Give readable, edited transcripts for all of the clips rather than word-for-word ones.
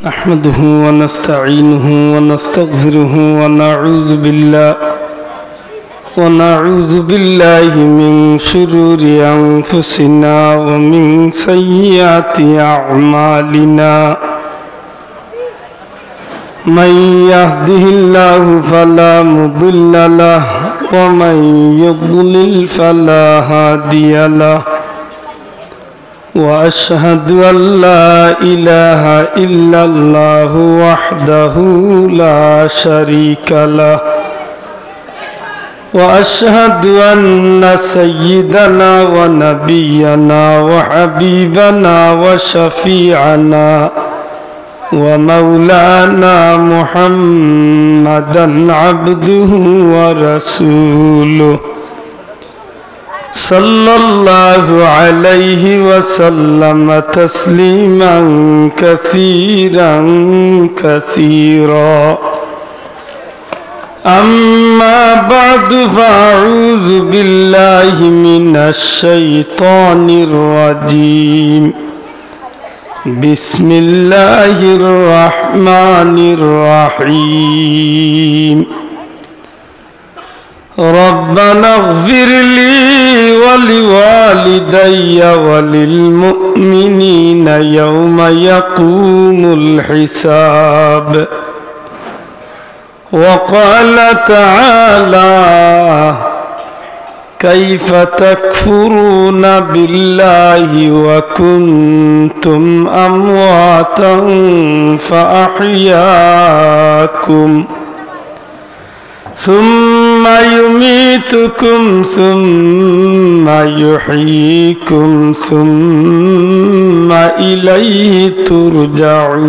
نحمده ونستعينه ونستغفره ونعوذ بالله من شرور أنفسنا ومن سيئات أعمالنا من يهده الله فلا مضل له ومن يضلل فلا هادي له وأشهد أن لا إله إلا الله وحده لا شريك له وأشهد أن سيدنا ونبينا وحبيبنا وشفيعنا ومولانا محمدا عبده ورسوله صلى الله عليه وسلم تسليما كثيرا كثيرا أما بعد فأعوذ بالله من الشيطان الرجيم بسم الله الرحمن الرحيم ربنا اغفر لي ولوالدي وللمؤمنين يوم يقوم الحساب وقال تعالى كيف تكفرون بالله وكنتم أمواتا فأحياكم ثم يميتكم ثم يحييكم ثم إليه ترجعون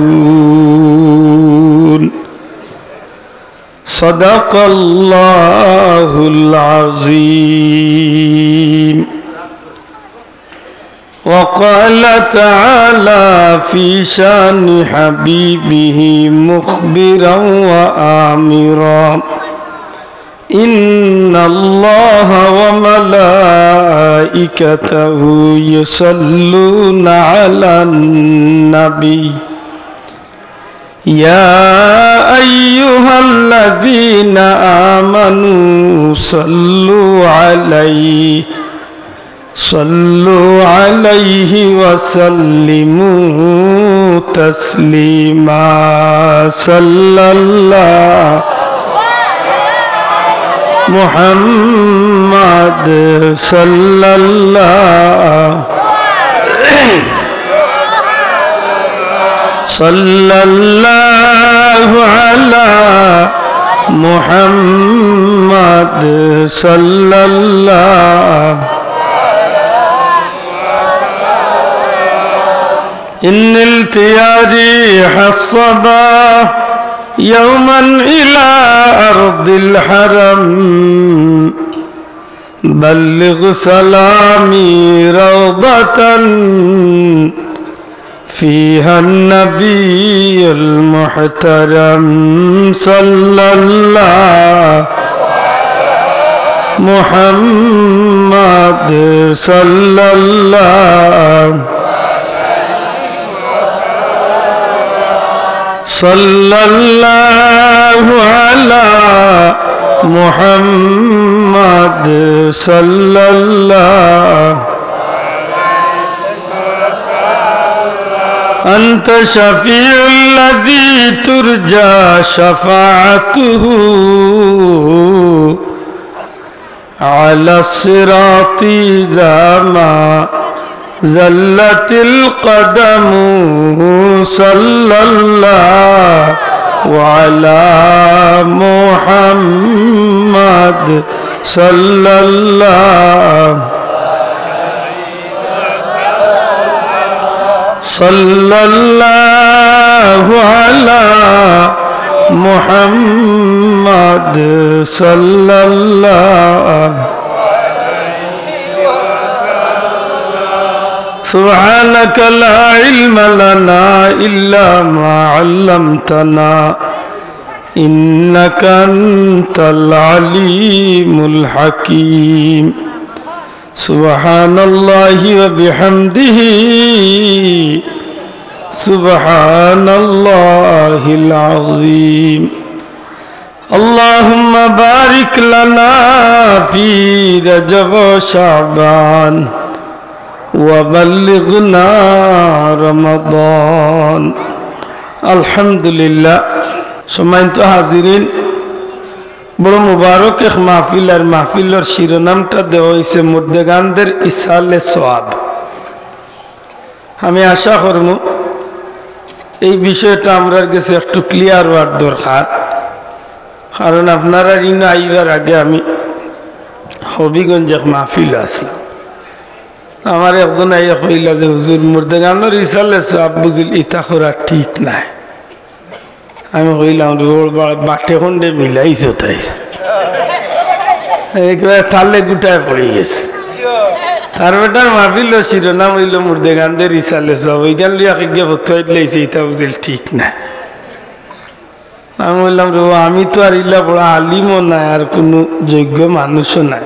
صدق الله العظيم وقال تعالى في شان حبيبه مخبرا وآمرا إن الله وملائكته يصلون على النبي يا أيها الذين آمنوا صلوا عليه وسلموا تسليما صلى الله محمد صلى الله على محمد صلى الله إن التياريح الصباح يوما إلى أرض الحرم بلغ سلامي روضة فيها النبي المحترم صلى الله محمد صلى الله على محمد صلى الله أنت شفيع الذي ترجى شفاعته على الصراط إذا ما زلت القدم صلى الله وعلى محمد صلى الله على محمد صلى الله سبحانك لا علم لنا إلا ما علمتنا إنك أنت العليم الحكيم سبحان الله وبحمده سبحان الله العظيم اللهم بارك لنا في رجب وشعبان وبلغنا رمضان الحمد لله সম্মানিত হাজিরিন বড় মুবারক এক মাহফিল আর মাহফিলের শিরোনামটা দেওয়া হয়েছে মুর্দেগানদের ইসালে সওয়াব। আমি আশা করব এই বিষয়টা আমরা কাছে একটু ক্লিয়ার হওয়ার দরকার, কারণ আপনারা ইনো আইবার আগে আমি হবিগঞ্জ এক মাহফিল আছি। আমার একজন আইয়া কইলা যে হুজুর মুর্দেগানের ইসালে সওয়াব বুঝিল ইতা করা ঠিক নাই। আমি কইলাম বাটে খন্ডে মিলাইছো তাইস একবার তালে গুটায় পড়ে গেছে। তার বেটার মাহফিল শিরোনাম হইল মুর্দেগানদের ইসালে সওয়াব, ওইখান লিয়া গিয়ে ফতোয়া দিলাইছে ইতা বুঝিল ঠিক নাই। আমি বললাম রে আমি তো আর ইল্লা বড় আলিমও নাই আর কোনো যোগ্য মানুষও নাই,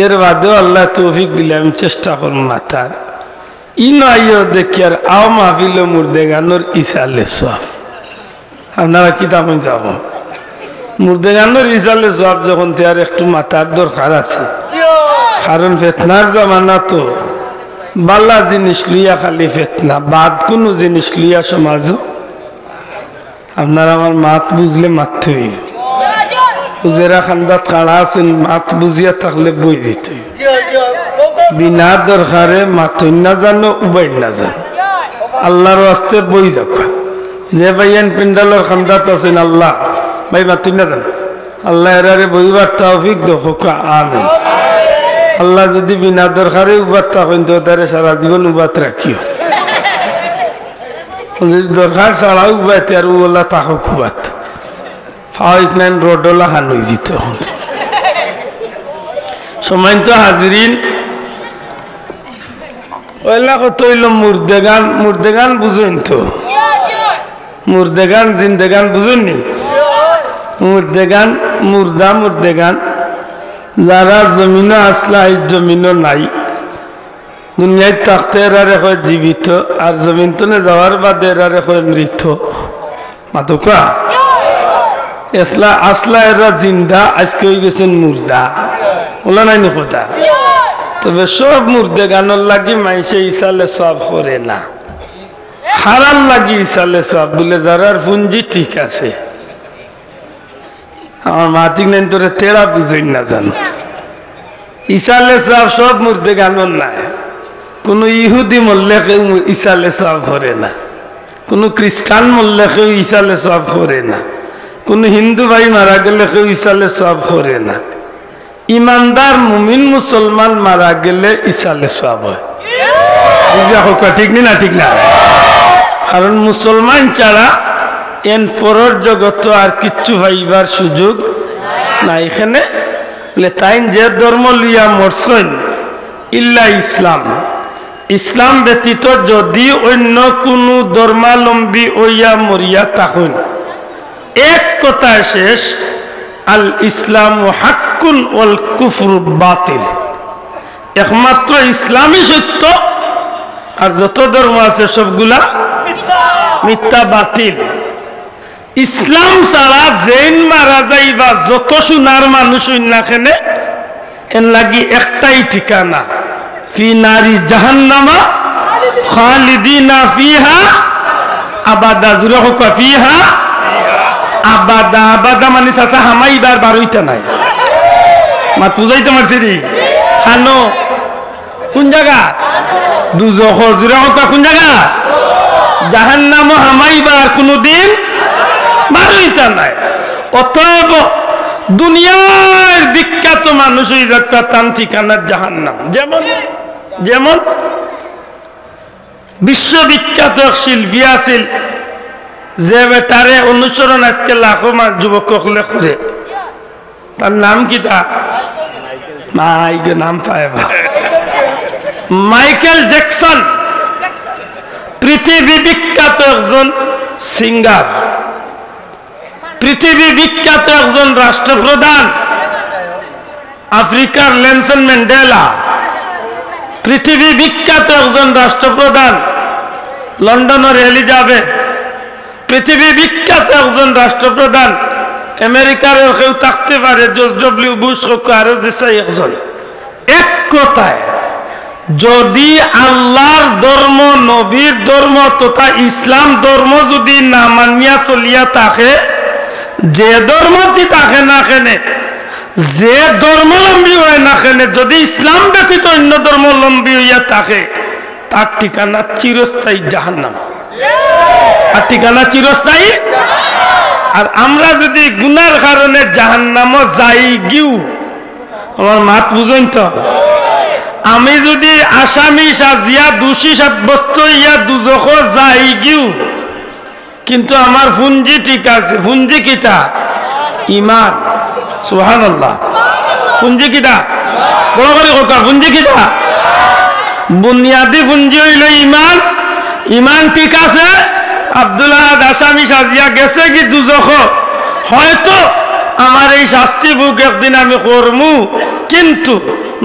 এর বাদেও আল্লাহ তৌফিক দিলে আমি চেষ্টা করব মাতার ইনো আইও দেখি আর আও মাহফিল মুর্দেগানোর ইসালে সওয়াব। আপনারা কি তখন যাব মুর্দেগানোর ইসালে সওয়াব যখন তার একটু মাথার দরকার আছে, কারণ ফেতনার জামানা তো বালা জিনিস লইয়া খালি ফেতনা, বাদ কোনো জিনিস লইয়া সমাজ আপনার আমার মাত বুঝলে মারতে হইব। হুজেরা খান্দাত খাড়া আছেন, মাত বুঝিয়া থাকলে বই দিতে হইব। বিনা দরকারে মাতই না জানো উবাই না জানো, আল্লাহর ওয়াস্তে বই যাক। যে ভাইয়ান পিন্ডালের খান্দাত আছেন আল্লাহ ভাই মাতই না জানো, আল্লাহ এরারে বইবার তৌফিক দেখো আমিন। আল্লাহ যদি বিনা দরকারে উবাত থাকেন তো তারে সারা জীবন উবাত রাখিও, যদি দরকার ছাড়াও উবাইতে আর ওলা তাহো খুবাত ফাইক নাইন রোডলা হান হয়ে যেত। সম্মানিত হাজিরিন, ওইলা কত হইল মুর্দেগান। মুর্দেগান বুঝুন তো, মুর্দেগান জিন্দেগান বুঝুননি? মুর্দেগান মুর্দা, মুর্দেগান যারা জমিনও আসলা এই জমিনও নাই, দুনিয়ায় থাকতে এরারে হয় জীবিত, আর জমিন তনে যাওয়ার বাদে এরারে হয় মৃত। মাতুকা এসলা আসলা এরা জিন্দা, আজকে হয়ে গেছেন মুর্দা। ওলা নাই নি কথা। তবে সব মুর্দেগানোর লাগি মাইসে ইসালে সওয়াব করে না, হারাল লাগি ইসালে সওয়াব বলে যারার পুঞ্জি ঠিক আছে। আমার মাতিক নেন তোরে তেরা বুঝই না জানো, ইসালে সওয়াব সব মুর্দেগানোর নাই। কোনো ইহুদি মরলে কেউ ইসালে সওয়াব করে না, কোনো খ্রিস্টান মরলে কেউ ইসালে সওয়াব করে না, কোনো হিন্দু ভাই মারা গেলে কেউ ইসালে সওয়াব করে না। ইমানদার মুমিন মুসলমান মারা গেলে ইসালে সওয়াব হয়। বুঝা হোক ঠিক না? ঠিক না? কারণ মুসলমান ছাড়া এন পরের জগৎ আর কিচ্ছু ভাইবার সুযোগ না। এখানে তাই যে ধর্ম লিয়া মরছেন ইল্লা ইসলাম, ইসলাম ব্যতীত যদি অন্য কোনো ধর্মাবলম্বী ওইয়া মরিয়া থাকুন, এক কথায় শেষ, আল ইসলাম হাক্কুন ওয়াল কুফরু বাতিল। একমাত্র ইসলামই সত্য, আর যত ধর্ম আছে সবগুলা মিথ্যা, বাতিল। ইসলাম ছাড়া জেন মারা যাই বা যত সোনার মানুষ না এর লাগি একটাই ঠিকানা, ফি নারি জাহান্নামা খালিদিনা ফিহা আবাদা। জুরে হোক ফিহা আবাদা। আবাদা মানে চাচা হামাইবার বারোইটা নাই, মাত বুঝাইতে পারছি রে? খানো কোন জায়গা? দুজখ। জুরে হোক কোন জায়গা? জাহান্নাম হামাইবার কোনদিন বারোইটা নাই। অতএব দুনিয়ার বিখ্যাত মানুষ তার ঠিকানার জাহান্নাম। যেমন যেমন বিশ্ববিখ্যাত শিল্পী আছিল, যে বেটারে অনুসরণ আজকে লাখো যুবক করে, তার নাম কি? তা নাম পায় মাইকেল জ্যাকসন। পৃথিবী বিখ্যাত একজন সিঙ্গার, পৃথিবী বিখ্যাত একজন রাষ্ট্রপ্রধান, আফ্রিকার নেলসন ম্যান্ডেলা, পৃথিবী বিখ্যাত একজন রাষ্ট্রপ্রধান, লন্ডনের এলিজাবেথ, পৃথিবী বিখ্যাত একজন রাষ্ট্রপ্রধান, আমেরিকারও কেউ থাকতে পারে, জর্জ ডব্লিউ বুশ হোক আরো যে চাই একজন। এক কথায় যদি আল্লাহর ধর্ম, নবীর ধর্ম তথা ইসলাম ধর্ম যদি না মানিয়া চলিয়া থাকে, যে ধর্মটি থাকে না কেনে, যে ধর্মলম্বী হয় না কেনে, যদি ইসলাম ব্যতীত অন্য ধর্মলম্বী হইয়া থাকে, তার ঠিকানা চিরস্থায়ী জাহান্নাম। আর ঠিকানা চিরস্থায়ী। আর আমরা যদি গুনার কারণে জাহান্নামও যাই গিউ, আমার মাত বুঝেন তো, আমি যদি আসামি সাজিয়া দোষী সাব্যস্ত হইয়া দুজখ যাই গিউ, কিন্তু আমার পুঞ্জি ঠিক আছে। পুঞ্জি কিতা? ইমান। সুবহানাল্লাহ। পুঞ্জি কিতা? বড় করে কথা, পুঞ্জি কিতা? বুনিয়াদি পুঞ্জি হইল ইমান। ইমান ঠিক আছে, আব্দুল্লাহ আসামি সাজিয়া গেছে কি দুজখ, হয়তো আমার এই শাস্তি বুক একদিন আমি করমু, কিন্তু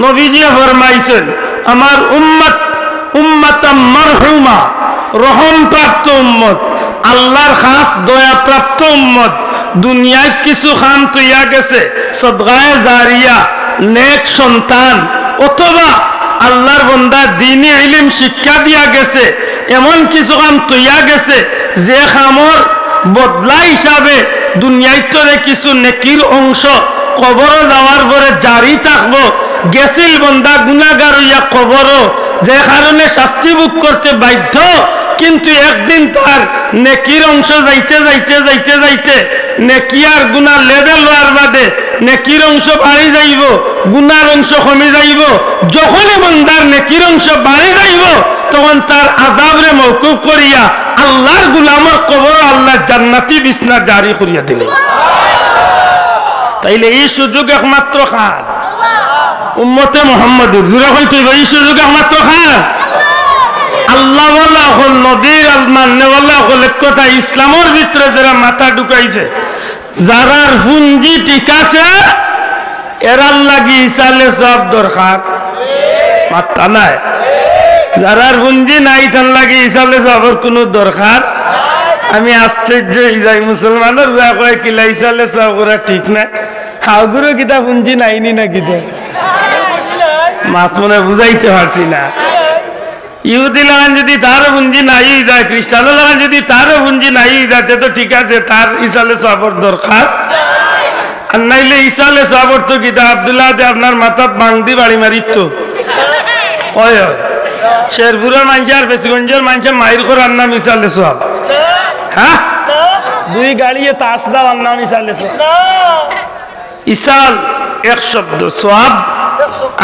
নবীজি ফরমাইছেন আমার উম্মাতাম মারহুমা, রহম প্রাপ্ত উম্মত, আল্লাহর খাস দয়া প্রাপ্ত উম্মত, দুনিয়ায় কিছু খান তৈয়া গেছে, সদগায়ে জারিয়া, নেক সন্তান, অথবা আল্লাহর বান্দা দ্বীনি ইলম শিক্ষা দিয়া গেছে, এমন কিছু কাম তৈয়া গেছে যে খামর বদলা হিসাবে দুনিয়ায় তোরে কিছু নেকির অংশ কবর যাওয়ার পরে জারি থাকবো। গেছিল বন্দা গুনাহগার হইয়া কবর, যে কারণে শাস্তি ভোগ করতে বাধ্য, কিন্তু একদিন তার নেকির অংশ যাইতে যাইতে যাইতে যাইতে নেকি আর গুনাহ লেভেল হওয়ার বাদে নেকির অংশ বাড়ি যাইব, গুনার অংশ কমে যাইব। যখনই বন্দার নেকির অংশ বাড়ি যাইব, তখন তার আযাবরে মওকুফ করিয়া আল্লাহর গোলামের কবর আল্লাহ জান্নাতি বিছনা জারি করিয়া দিলেন। তাইলে এই সুযোগ একমাত্র খাস উম্মতে মুহাম্মদের, জোরে হইতে এই সুযোগ একমাত্র খাস আল্লাহ ওয়ালা হল, নবীর মাননে ওয়ালা হল। এক কথা, ইসলামের ভিতরে যারা মাথা ঢুকাইছে, যারার পুঞ্জি ঠিক আছে, এরার লাগি ইসালে সব দরকার, মাথা নাই। যারার পুঞ্জি নাই, তার লাগি ইসালে সবের কোনো দরকার। আমি আশ্চর্য হয়ে যাই, মুসলমানের যা কয় কিলা ইসালে সব ওরা ঠিক নাই, হাউগুরো কিতা পুঞ্জি নাইনি না কিতা, মাত মনে বুঝাইতে পারছি না। ইহুদি লাগান যদি তারও পুঞ্জি নাই যায়, খ্রিস্টানও লাগান যদি তারও পুঞ্জি নাই যায়, তো ঠিক আছে, তার ইসালে সবর দরকার। আর নাইলে ইসালে সবর তো কিতা আব্দুল্লাহ আপনার মাথাত বাংদি বাড়ি মারিত, হয় হয় শেরপুরের মানুষ আর বেশিগঞ্জের মানুষের মাইর করার নাম ইসালে সব। হ্যাঁ, দুই গাড়িয়ে তাস দেওয়ার নাম ইসালে সব। ইসাল এক শব্দ, সওয়াব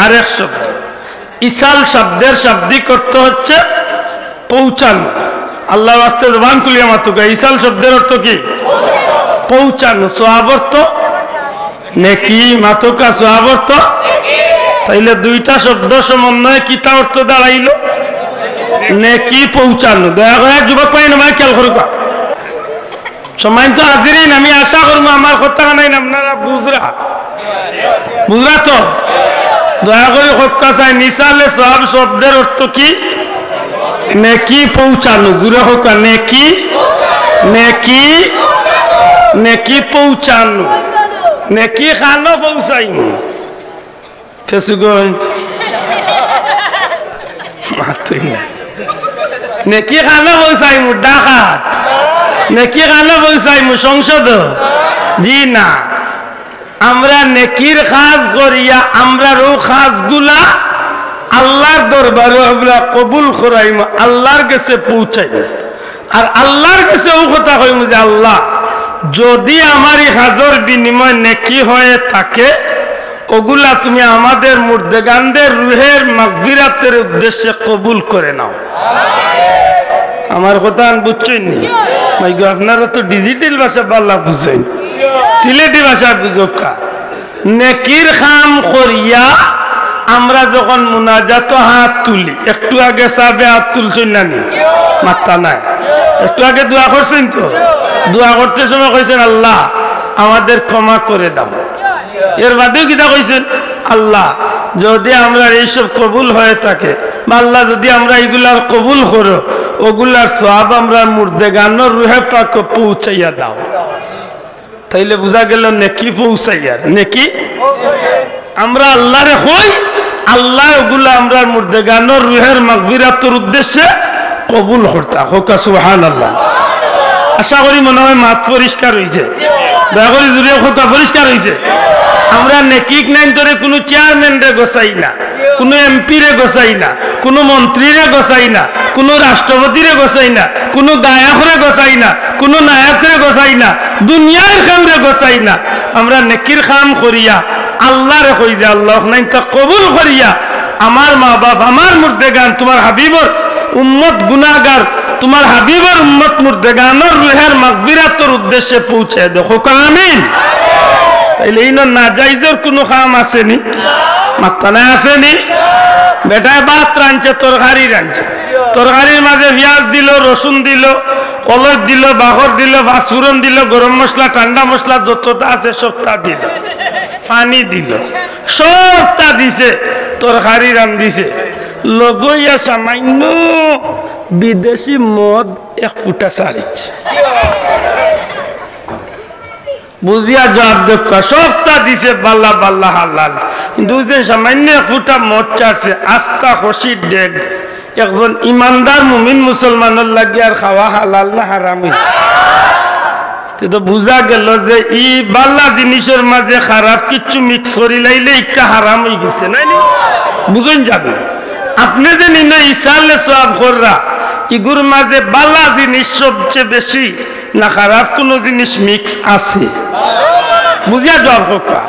আর এক শব্দ। ইসাল শব্দের শাব্দিক অর্থ হচ্ছে পৌঁছানো। আল্লাহ রাস্তে জবান খুলিয়া মাতুকা, ইসাল শব্দের অর্থ কি? পৌঁছানো। সওয়াব অর্থ নেকি, মাতুকা সওয়াব অর্থ। তাইলে দুইটা শব্দ সমন্বয়ে কিতা অর্থ দাঁড়াইল? নেকি, পৌঁছানো। দয়া করে যুবক পাই না খেয়াল করুক। সময় তো হাজিরিন, আমি আশা করবো আমার কথা নাই আপনারা বুঝরা তো। দয়া করে হত্যা চাই, নিসালে সব শব্দের অর্থ কি? নেকি, পৌঁছানো। জুড়ে হোক, নেকি, নেকি, নেকি পৌঁছানো। নেকি খানো পৌঁছাই ফেসুগঞ্জ মাতুই না, নেকি খানো পৌঁছাই মু ডাকাত, নেকি খানো পৌঁছাই মু সংসদ। জি না, আমরা নেকির কাজ করিয়া আমরা ও কাজগুলা আল্লাহর দরবারে আমরা কবুল করাইম, আল্লাহর কাছে পৌঁছাইম। আর আল্লাহর কাছে ও কথা কইম যে আল্লাহ, যদি আমার এই কাজের বিনিময় নেকি হয়ে থাকে, ওগুলা তুমি আমাদের মুর্দেগানদের রুহের মাগফিরাতের উদ্দেশ্যে কবুল করে নাও। আমার কথা বুঝছেন নি? আপনারা তো ডিজিটাল ভাষা বাল্লা বুঝছেন, সিলেটি ভাষা বুঝকা। নেকির খাম করিয়া আমরা যখন মুনাজাত হাত তুলি, একটু আগে সাবে হাত তুলছেন না নি? মাত্তা নাই, একটু আগে দোয়া করছেন তো। দোয়া করতে সময় কইছেন আল্লাহ আমাদের ক্ষমা করে দাও, এর বাদেও কিতা কইছেন আল্লাহ যদি আমরা এইসব কবুল হয়ে থাকে বা আল্লাহ যদি আমরা এইগুলার কবুল করো ওগুলার সওয়াব আমরা মুর্দেগানোর রুহে পাক পৌঁছাইয়া দাও তাইলে বুঝা গেল নেকি পৌঁছাইয়ার নেকি আমরা আল্লাহরে হই আল্লাহ ওগুলা আমরা মুর্দেগানোর রুহের মাগফিরাতের উদ্দেশ্যে কবুল করতা হোক সুবহানাল্লাহ আশা করি মনে হয় মাত পরিষ্কার হয়েছে দয়া করে জুড়ে হোক পরিষ্কার হয়েছে আমরা নেকিক নাইন ধরে কোনো চেয়ারম্যান রে গোসাই না কোনো এমপি রে গোসাই না কোনো মন্ত্রী রে গোসাই না কোনো রাষ্ট্রপতি রে গোসাই না কোনো গায়ক রে গোসাই না কোনো নায়ক রে গোসাই না দুনিয়ার খাম রে গোসাই না আমরা নেকির খাম করিয়া আল্লাহ রে কই যে আল্লাহ নাই তা কবুল করিয়া আমার মা বাপ আমার মুর্দেগান তোমার হাবিবর উম্মত গুনাহগার তোমার হাবিবর উম্মত মুর্দেগানের রুহের মাগফিরাতের উদ্দেশ্যে পৌঁছে দেখো আমিন তাইলে এই না জায়েজের কোনো কাম আসেনি মাত্তানা আসেনি বেটায় ভাত রাঁধছে তরকারি রাঁধছে তরকারির মাঝে পেঁয়াজ দিল রসুন দিল অলস দিল বাখর দিল পাঁচফোড়ন দিল গরম মশলা ঠান্ডা মশলা যতটা আছে সবটা দিল পানি দিল সবটা দিছে তরকারি রাঁধিছে লগইয়া সামান্য বিদেশি মদ এক ফুটা ছাড়িচ্ছে বুঝিয়া জবাব দেখা সবটা দিছে বাল্লা বাল্লা হালাল কিন্তু সামান্য এক ফুটা মদ ছাড়ছে আস্থা খুশির ডেগ একজন ইমানদার মুমিন মুসলমানের লাগে আর খাওয়া হালাল না হারাম হইছে তো বুঝা গেল যে ই বাল্লা জিনিসের মাঝে খারাপ কিছু মিক্স করি লাইলে একটা হারাম হয়ে গেছে না বুঝুন যাবে আপনি যে নিনে ইসালে সওয়াব কররা ইগুর মাঝে বালা জিনিস সবচেয়ে বেশি না খারাপ কোন জিনিস মিক্স আছে বুঝিয়া জব হোকা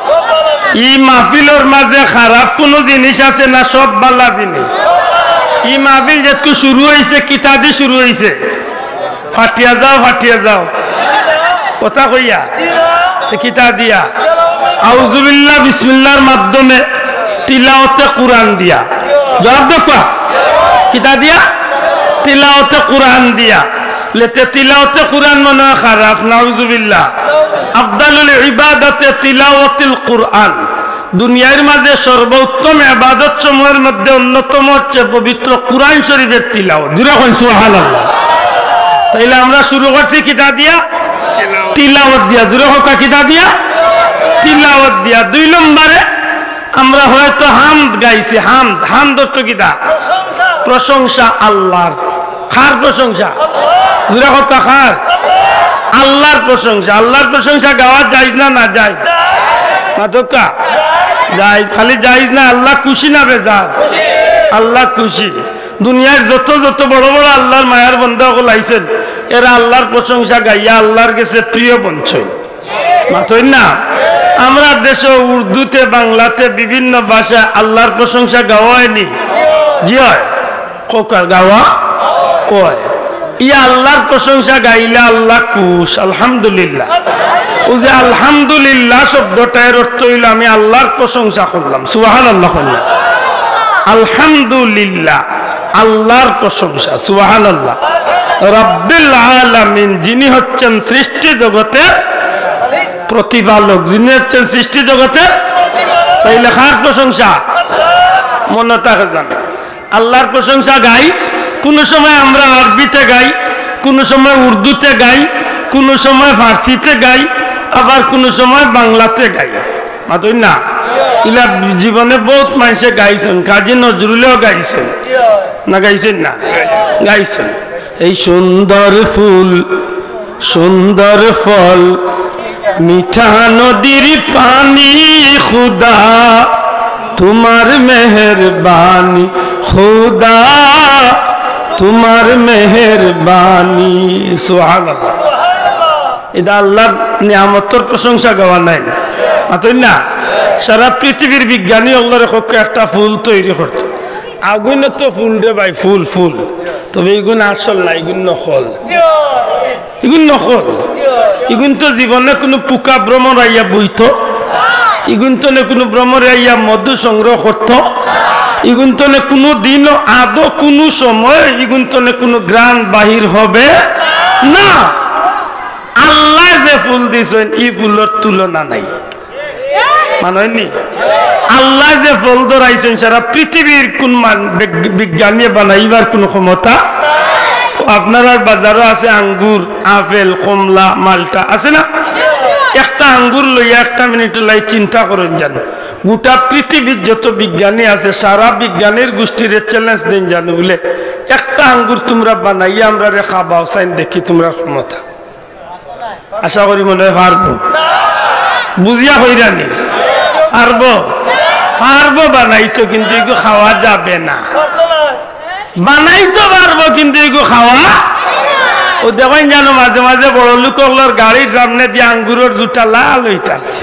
ই মাহফিলের মাঝে খারাপ কোন জিনিস আছে না সব বালা জিনিস ই মাহফিল যেটুকু শুরু হয়েছে কিতা দিয়ে শুরু হয়েছে ফাটিয়া যাও কথা কইয়া কিতা দিয়া আউযুবিল্লাহ বিসমিল্লাহর মাধ্যমে তিলাওয়াতে কুরআন দিয়া জবাব দেখা কিতা দিয়া তিলাওয়াতে কুরআন দিয়া লেতে তিলাওয়াতে কুরআন মনে খারাপ নাউযুবিল্লাহ আফদালুল ইবাদাতে তিলাওয়াতুল কুরআন দুনিয়ার মাঝে সর্বোত্তম ইবাদত সমূহের মধ্যে অন্যতম হচ্ছে পবিত্র কুরআন শরীফের তিলাওয়াত জোরে কই সুবহানাল্লাহ তাইলে আমরা শুরু করছি কিতা দিয়া তিলাওয়াত দিয়া জোরে হোক কিতা দিয়া তিলাওয়াত দিয়া দুই নম্বরে আমরা হয়তো হামদ গাইছি হামদ অর্থ কিতা প্রশংসা আল্লাহর খার প্রশংসা জোরে হোক খার আল্লাহর প্রশংসা গাওয়া জায়েজ না না জায়েজ মাতকা জায়েজ খালি জায়েজ না আল্লাহ খুশি না বেজার আল্লাহ খুশি দুনিয়ার যত বড় বড় আল্লাহর মায়ার বান্দা হল আইছেন এরা আল্লাহর প্রশংসা গাইয়া আল্লাহর কাছে প্রিয় বঞ্চয় মাতই না আমরা দেশে উর্দুতে বাংলাতে বিভিন্ন ভাষায় আল্লাহর প্রশংসা গাওয়া হয়নি জি হয় কোকার গাওয়া কয় ইয়া আল্লাহর প্রশংসা গাইলে আল্লাহ খুশ আলহামদুলিল্লাহ ও যে আলহামদুলিল্লাহ শব্দটার অর্থ হইল আমি আল্লাহর প্রশংসা করলাম সুবহানাল্লাহ করলাম আলহামদুলিল্লাহ আল্লাহর প্রশংসা সুবহানাল্লাহ রব্বিল আলামিন যিনি হচ্ছেন সৃষ্টি জগতের প্রতিপালক যিনি হচ্ছেন সৃষ্টি জগতের তাইলে কার প্রশংসা মনে থাকে জানে আল্লাহর প্রশংসা গাই কোন সময় আমরা আরবিতে গাই কোন সময় উর্দুতে গাই কোন সময় ফার্সিতে গাই আবার কোন সময় বাংলাতে গাই মাতই না ইলা জীবনে বহুত মানুষে গাইছেন কাজী নজরুলেও গাইছেন না গাইছেন না গাইছেন এই সুন্দর ফুল সুন্দর ফল মিঠা নদীর পানি খুদা তোমার মেহেরবানি খুদা তোমার মেহেরবানি সুবহানাল্লাহ এটা আল্লাহর নিয়ামতের প্রশংসা গাওয়া নাই মাতই না সারা পৃথিবীর বিজ্ঞানী আল্লাহর পক্ষে একটা ফুল তৈরি করত আগুন তো ফুল রে ভাই ফুল তবে এগুন আসল না এগুন নকল এগুন তো জীবনে কোনো পোকা ভ্রমণ আইয়া বইত এগুন তো কোনো ভ্রমণ আইয়া মধু সংগ্রহ করত এগুন তো কোনো দিন আদৌ কোনো সময় এগুন তো কোনো গ্রান বাহির হবে না আল্লাহ যে ফুল দিছেন এই ফুলের তুলনা নাই মানয়নি আল্লাহ যে ফল ধরাইছেন সারা পৃথিবীর কোন বিজ্ঞানী বানাইবার কোন ক্ষমতা আপনারা বাজারও আছে আঙ্গুর আপেল কমলা মালটা আছে না একটা আঙ্গুর লইয়া একটা মিনিট লাই চিন্তা করেন জানো গোটা পৃথিবীর যত বিজ্ঞানী আছে সারা বিজ্ঞানীর গোষ্ঠীর চ্যালেঞ্জ দেন জানো বলে একটা আঙ্গুর তোমরা বানাইয়া আমরা রে খাবাও চাইন দেখি তোমরা ক্ষমতা আশা করি মনে হয় পারবো বুঝিয়া হইরানি পারবো পারবো বানাইতো কিন্তু এগুলো খাওয়া যাবে না বানাইতো পারবো কিন্তু এগুলো খাওয়া ও দেখেন জানো মাঝে মাঝে বড় লোকগুলোর গাড়ির সামনে দিয়ে আঙ্গুরের জুতা লাল হইতাছে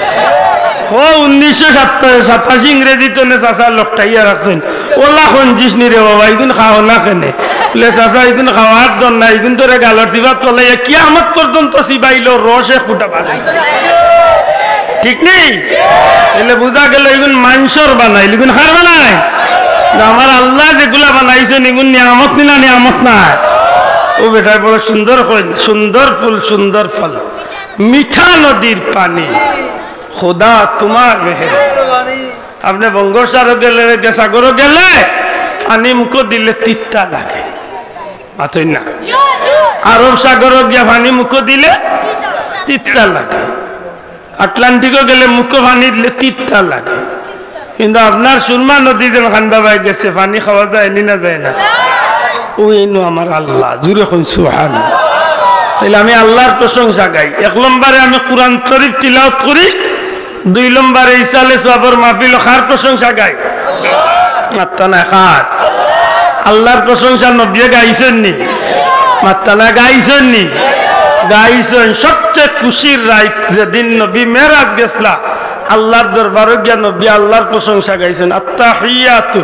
ও 1987 ইংরেজিতে চাষা লোকটাইয়া রাখছেন ওলা খঞ্জিস নি রে বাবা এগুন খাও না কেনে বলে চাষা এগুন খাওয়ার দর না এগুন তোরে গালর চিবাত চলাইয়া কি আমার পর্যন্ত চিবাইল রসে ফুটা বানাই ঠিক নেই এলে বোঝা গেল এগুন মাংসর বানাইল এগুন খার বানাই আমার আল্লাহ যেগুলা বানাইছেন এগুন নিয়ামত নিনা নিয়ামত নাই ও বেটা বড় সুন্দর সুন্দর ফুল সুন্দর ফল মিঠা নদীর পানি খোদা তোমার মেহেরবানি আপনি বঙ্গোপসাগর গেলে সাগরও গেলে পানি মুখ দিলে তিতা লাগে মাথই না আরব সাগরও গিয়া পানি মুখ দিলে তিতা লাগে আটলান্টিকও গেলে মুখ পানি দিলে তিতা লাগে কিন্তু আপনার সুরমা নদী যেন খান্দা বাই গেছে পানি খাওয়া যায় না যায় না ওই আমার আল্লাহ জুড়ে এখন সুবহানাল্লাহ তাহলে আমি আল্লাহর প্রশংসা গাই 1 নম্বরে আমি কোরআন শরীফ তিলাওয়াত করি 2 নম্বরে ইসালে সওয়াবের মাহফিল খার প্রশংসা গাই মাত্তা না খার আল্লাহর প্রশংসা নবী গাইছেন নি মাত্তা না গাইছেন নি গাইছেন সবচেয়ে খুশির রাত যেদিন নবী মেরাজ গেছলা আল্লাহর দরবারে গিয়া নবী আল্লাহর প্রশংসা গাইছেন আত্তাহিয়াতু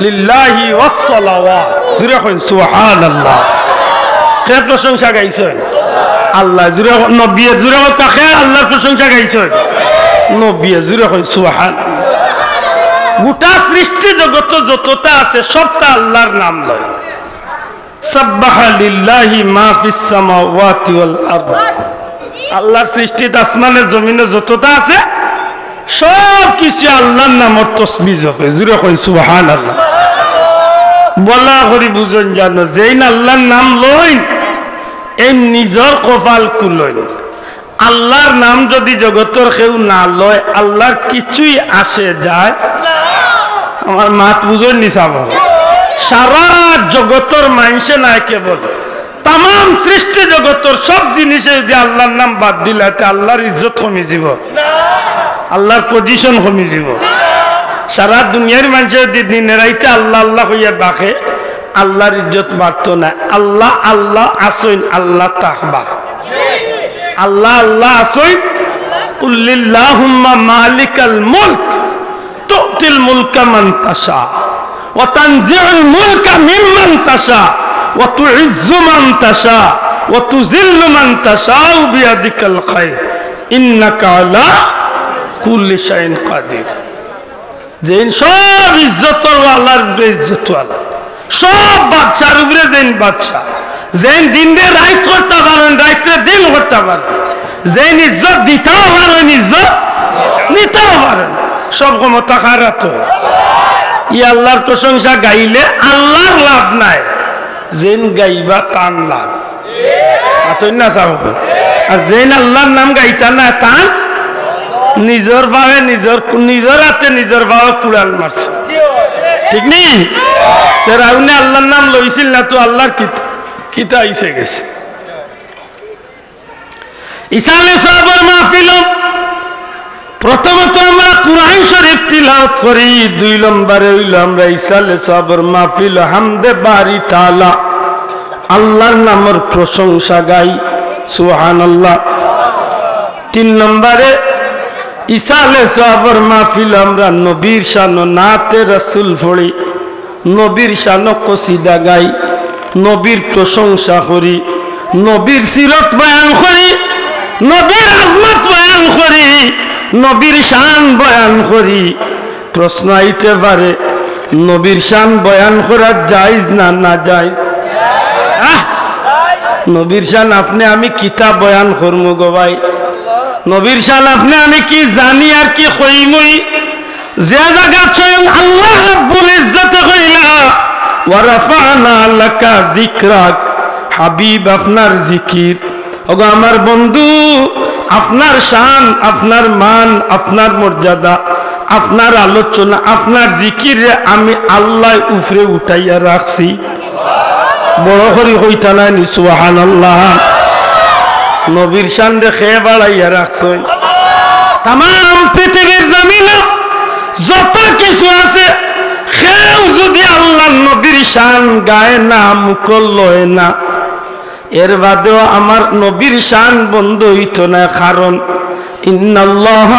লিল্লাহি ওয়াস সালাওয়াত জুরে কইন সুবহানাল্লাহ কে প্রশংসা গাইছেন আল্লাহ জুরে নবী জুরে কাকে আল্লাহর প্রশংসা গাইছেন নবী জুরে কইন সুবহানাল্লাহ গোটা সৃষ্টি জগৎ যতটা আছে সবটা আল্লাহর নাম লয় সাব্বাহা লিল্লাহি মা ফিস সামাওয়াতি ওয়াল আরদ আল্লাহর সৃষ্টি আসমানে জমিনে যতটা আছে সব কিছু আল্লাহর নামের তাসবিহ জপে জুরে কইন সুবহানাল্লাহ বলা করি বুঝন জানো যেইন আল্লাহর নাম লইন এই নিজর কপাল কুলইন আল্লাহর নাম যদি জগতের কেউ না লয় আল্লাহর কিছুই আসে যায় আমার মাত বুঝন নি সাব সারা জগতের মানুষে নাই কেবল তাম সৃষ্টি জগতের সব জিনিসে যদি আল্লাহর নাম বাদ দিলাতে আল্লাহর ইজ্জত কমে যাব আল্লাহর পজিশন কমে যাব সারা দুনিয়ার মানুষের যদি দিন রাইতে আল্লাহ আল্লাহ হইয়া ডাকে আল্লাহর ইজ্জত বাড়তো না আল্লাহ আল্লাহ আসইন আল্লাহ তাকবা আল্লাহ আল্লাহ আসইন কুল্লিল্লাহুম্মা মালিকাল মুলক তুতিল মুলকা মান তাশা ওয়া তানজিউল মুলকা মিম্মান তাশা ওয়া তুইজ্জু মান তাশা ওয়া তুযিল্লু মান তাশা বিয়াদিকাল খায়র ইন্নাকা আলা কুল্লি শাইইন কাদির যেন সব ইজ্জতর আল্লাহর ইজ্জত আল্লাহ সব বাদশার উপরে যেন বাদশা যেন দিনে রাত করতে পারেন রাতে দিন করতে পারেন যেন ইজ্জত দিতেও পারেন ইজ্জত নিতেও পারেন সব ক্ষমতা খারাপ ই আল্লাহর প্রশংসা গাইলে আল্লাহর লাভ নাই যেন গাইবা তান লাভ না চাও আর যেন আল্লাহর নাম গাইতা না তান নিজের ভাবে নিজের হাতে নিজের ভাবে কুড়াল মারছে ঠিক নেই রাউনে আল্লাহর নাম লইছিল না তো আল্লাহর কিতা আইসে গেছে ইসালে সাহাবার মাহফিল প্রথমত আমরা কুরআন শরীফ তিলাওয়াত করি 2 নম্বরে হইল আমরা ইসালে সাহাবার মাহফিল হামদে বারি তাআলা আল্লাহর নামের প্রশংসা গাই সুবহানাল্লাহ 3 নম্বরে ইসালে সাহাবার মাহফিল আমরা নবীর শান নাতে রাসূল পড়ি নবীর শান কসিদা গাই নবীর প্রশংসা করি নবীর সিরত বয়ান করি নবীর আজমত বয়ান করি নবীর শান বয়ান করি প্রশ্ন আইতে পারে নবীর শান বয়ান করা জায়েজ না না জায়েজ নবীর শান আপনি আমি কিতাব বয়ান করমু গো ভাই নবীর শান আপনি আমি কি জানি আর কি কইমই যে জায়গা স্বয়ং আল্লাহ রাব্বুল ইজ্জত কইলা ওয়া রাফা'না লাকা যিকরাক হাবিব আপনার জিকির ওগো আমার বন্ধু আপনার শান আপনার মান আপনার মর্যাদা আপনার আলোচনা আপনার জিকির আমি আল্লাহ উপরে উঠাইয়া রাখছি বড় করে হইতা না নি সুবহানাল্লাহ নবীর শান রে খেয়ে বাড়াইয়া রাখছেন তাম পৃথিবীর জমিনে যত কিছু আছে কেউ যদি আল্লাহ নবীর শান গায় না মুখল লয় না এর বাদেও আমার নবীর শান বন্ধ হইত না কারণ ইন্নাল্লাহ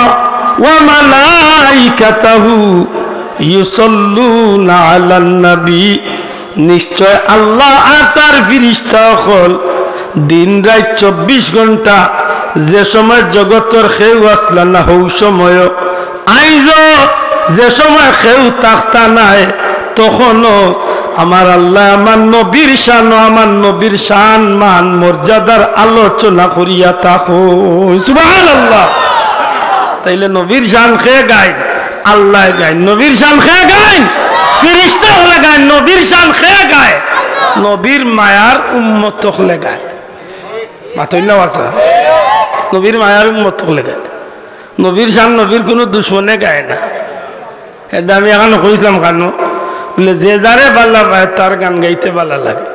ওয়া মালাইকাতাহু ইউসাল্লুনা আলান নবী নিশ্চয় আল্লাহ আর তার ফেরেশতা হল দিন রাত 24 ঘন্টা যে সময় জগতের কেউ আসলা না হৌ সময় আইজ যে সময় কেউ তাখতা নাই তখনও আমার আল্লাহ আমার নবীর শান আমার নবীর শান মান মর্যাদার আলোচনা করিয়া থাকো সুবহানাল্লাহ তাইলে নবীর শান খেয়ে গায় আল্লাহ গায় নবীর শান খেয়ে গায় ফেরেশতা হলে গায় নবীর শান খেয়ে গায় নবীর মায়ার উম্মত হলে গায় মাতইল্লাহ আছে নবীর মায়ার উম্মত হলে গায় নবীর শান নবীর কোনো দুশ্মনে গায় না এটা আমি এখন কইছিলাম কেন বলে যে যারে বাল্লা পায় তার গান গাইতে ভালো লাগে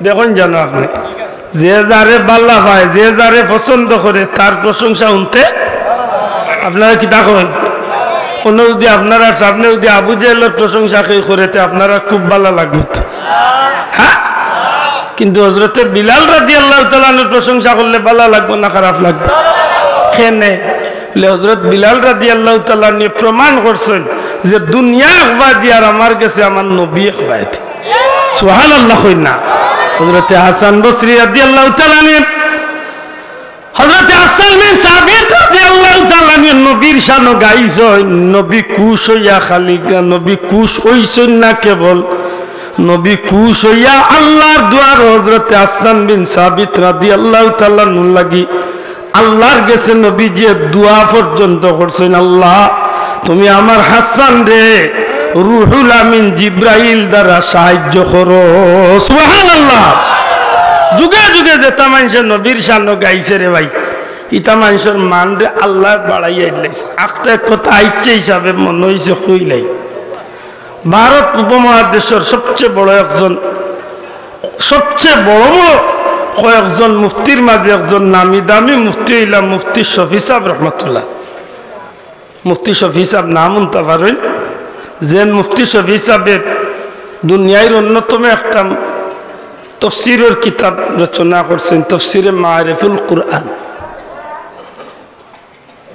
দেখুন জানো আপনি যে যারে বাল্লা পায় যে যারে পছন্দ করে তার প্রশংসা শুনতে আপনারা কি দেখেন কোনো যদি আপনারা সামনে যদি আবু জেহেলের প্রশংসা করে আপনারা খুব ভালো লাগবে হ্যাঁ কিন্তু হযরতে বিলাল রাদিয়াল্লাহু তাআলা আনহুর প্রশংসা করলে ভালো লাগবে না খারাপ লাগবে কেনে হযরত বিলাল রাদিয়াল্লাহু তাআলা নিয়ে প্রমাণ করছেন যে দুনিয়া একবাদি আর আমার কাছে আমার নবী একবাদি সুবহানাল্লাহ কই না হযরত হাসান বসরি রাদিয়াল্লাহু তাআলা নিয়ে হযরত হাসান বিন সাবিত রাদিয়াল্লাহু তাআলা নিয়ে নবীর শান গাইছেন নবী খুশ হইয়া খালি নবী খুশ হইছেন না কেবল নবী খুশ হইয়া আল্লাহর দুয়ার হযরত হাসান বিন সাবিত রাদিয়াল্লাহু তাআলা নুর লাগি আল্লাহর কাছে নবী যে দোয়া পর্যন্ত করছেন আল্লাহ তুমি আমার হাসান রে রুহুল আমিন জিব্রাইল দ্বারা সাহায্য করো সুবহানাল্লাহ যুগে যুগে যে মানুষের নবীর শান গাইছে রে ভাই ইটা মানুষের মান রে আল্লাহ বাড়াইয়া দিলাইছে আখতে কথা আইচ্ছে হিসাবে মনে হয়েছে কইলাই ভারত উপমহাদেশের সবচেয়ে বড় কয়েকজন মুফতির মাঝে একজন নামি দামি মুফতি হইলাম মুফতি শফি সাহেব রহমতুল্লাহ মুফতি শফি সাহেব নাম উনতে পারেন যে মুফতি শফি সাহেবের দুনিয়ার অন্যতম একটা তফসিরের কিতাব রচনা করছেন তফসিরে মারিফুল কুরআন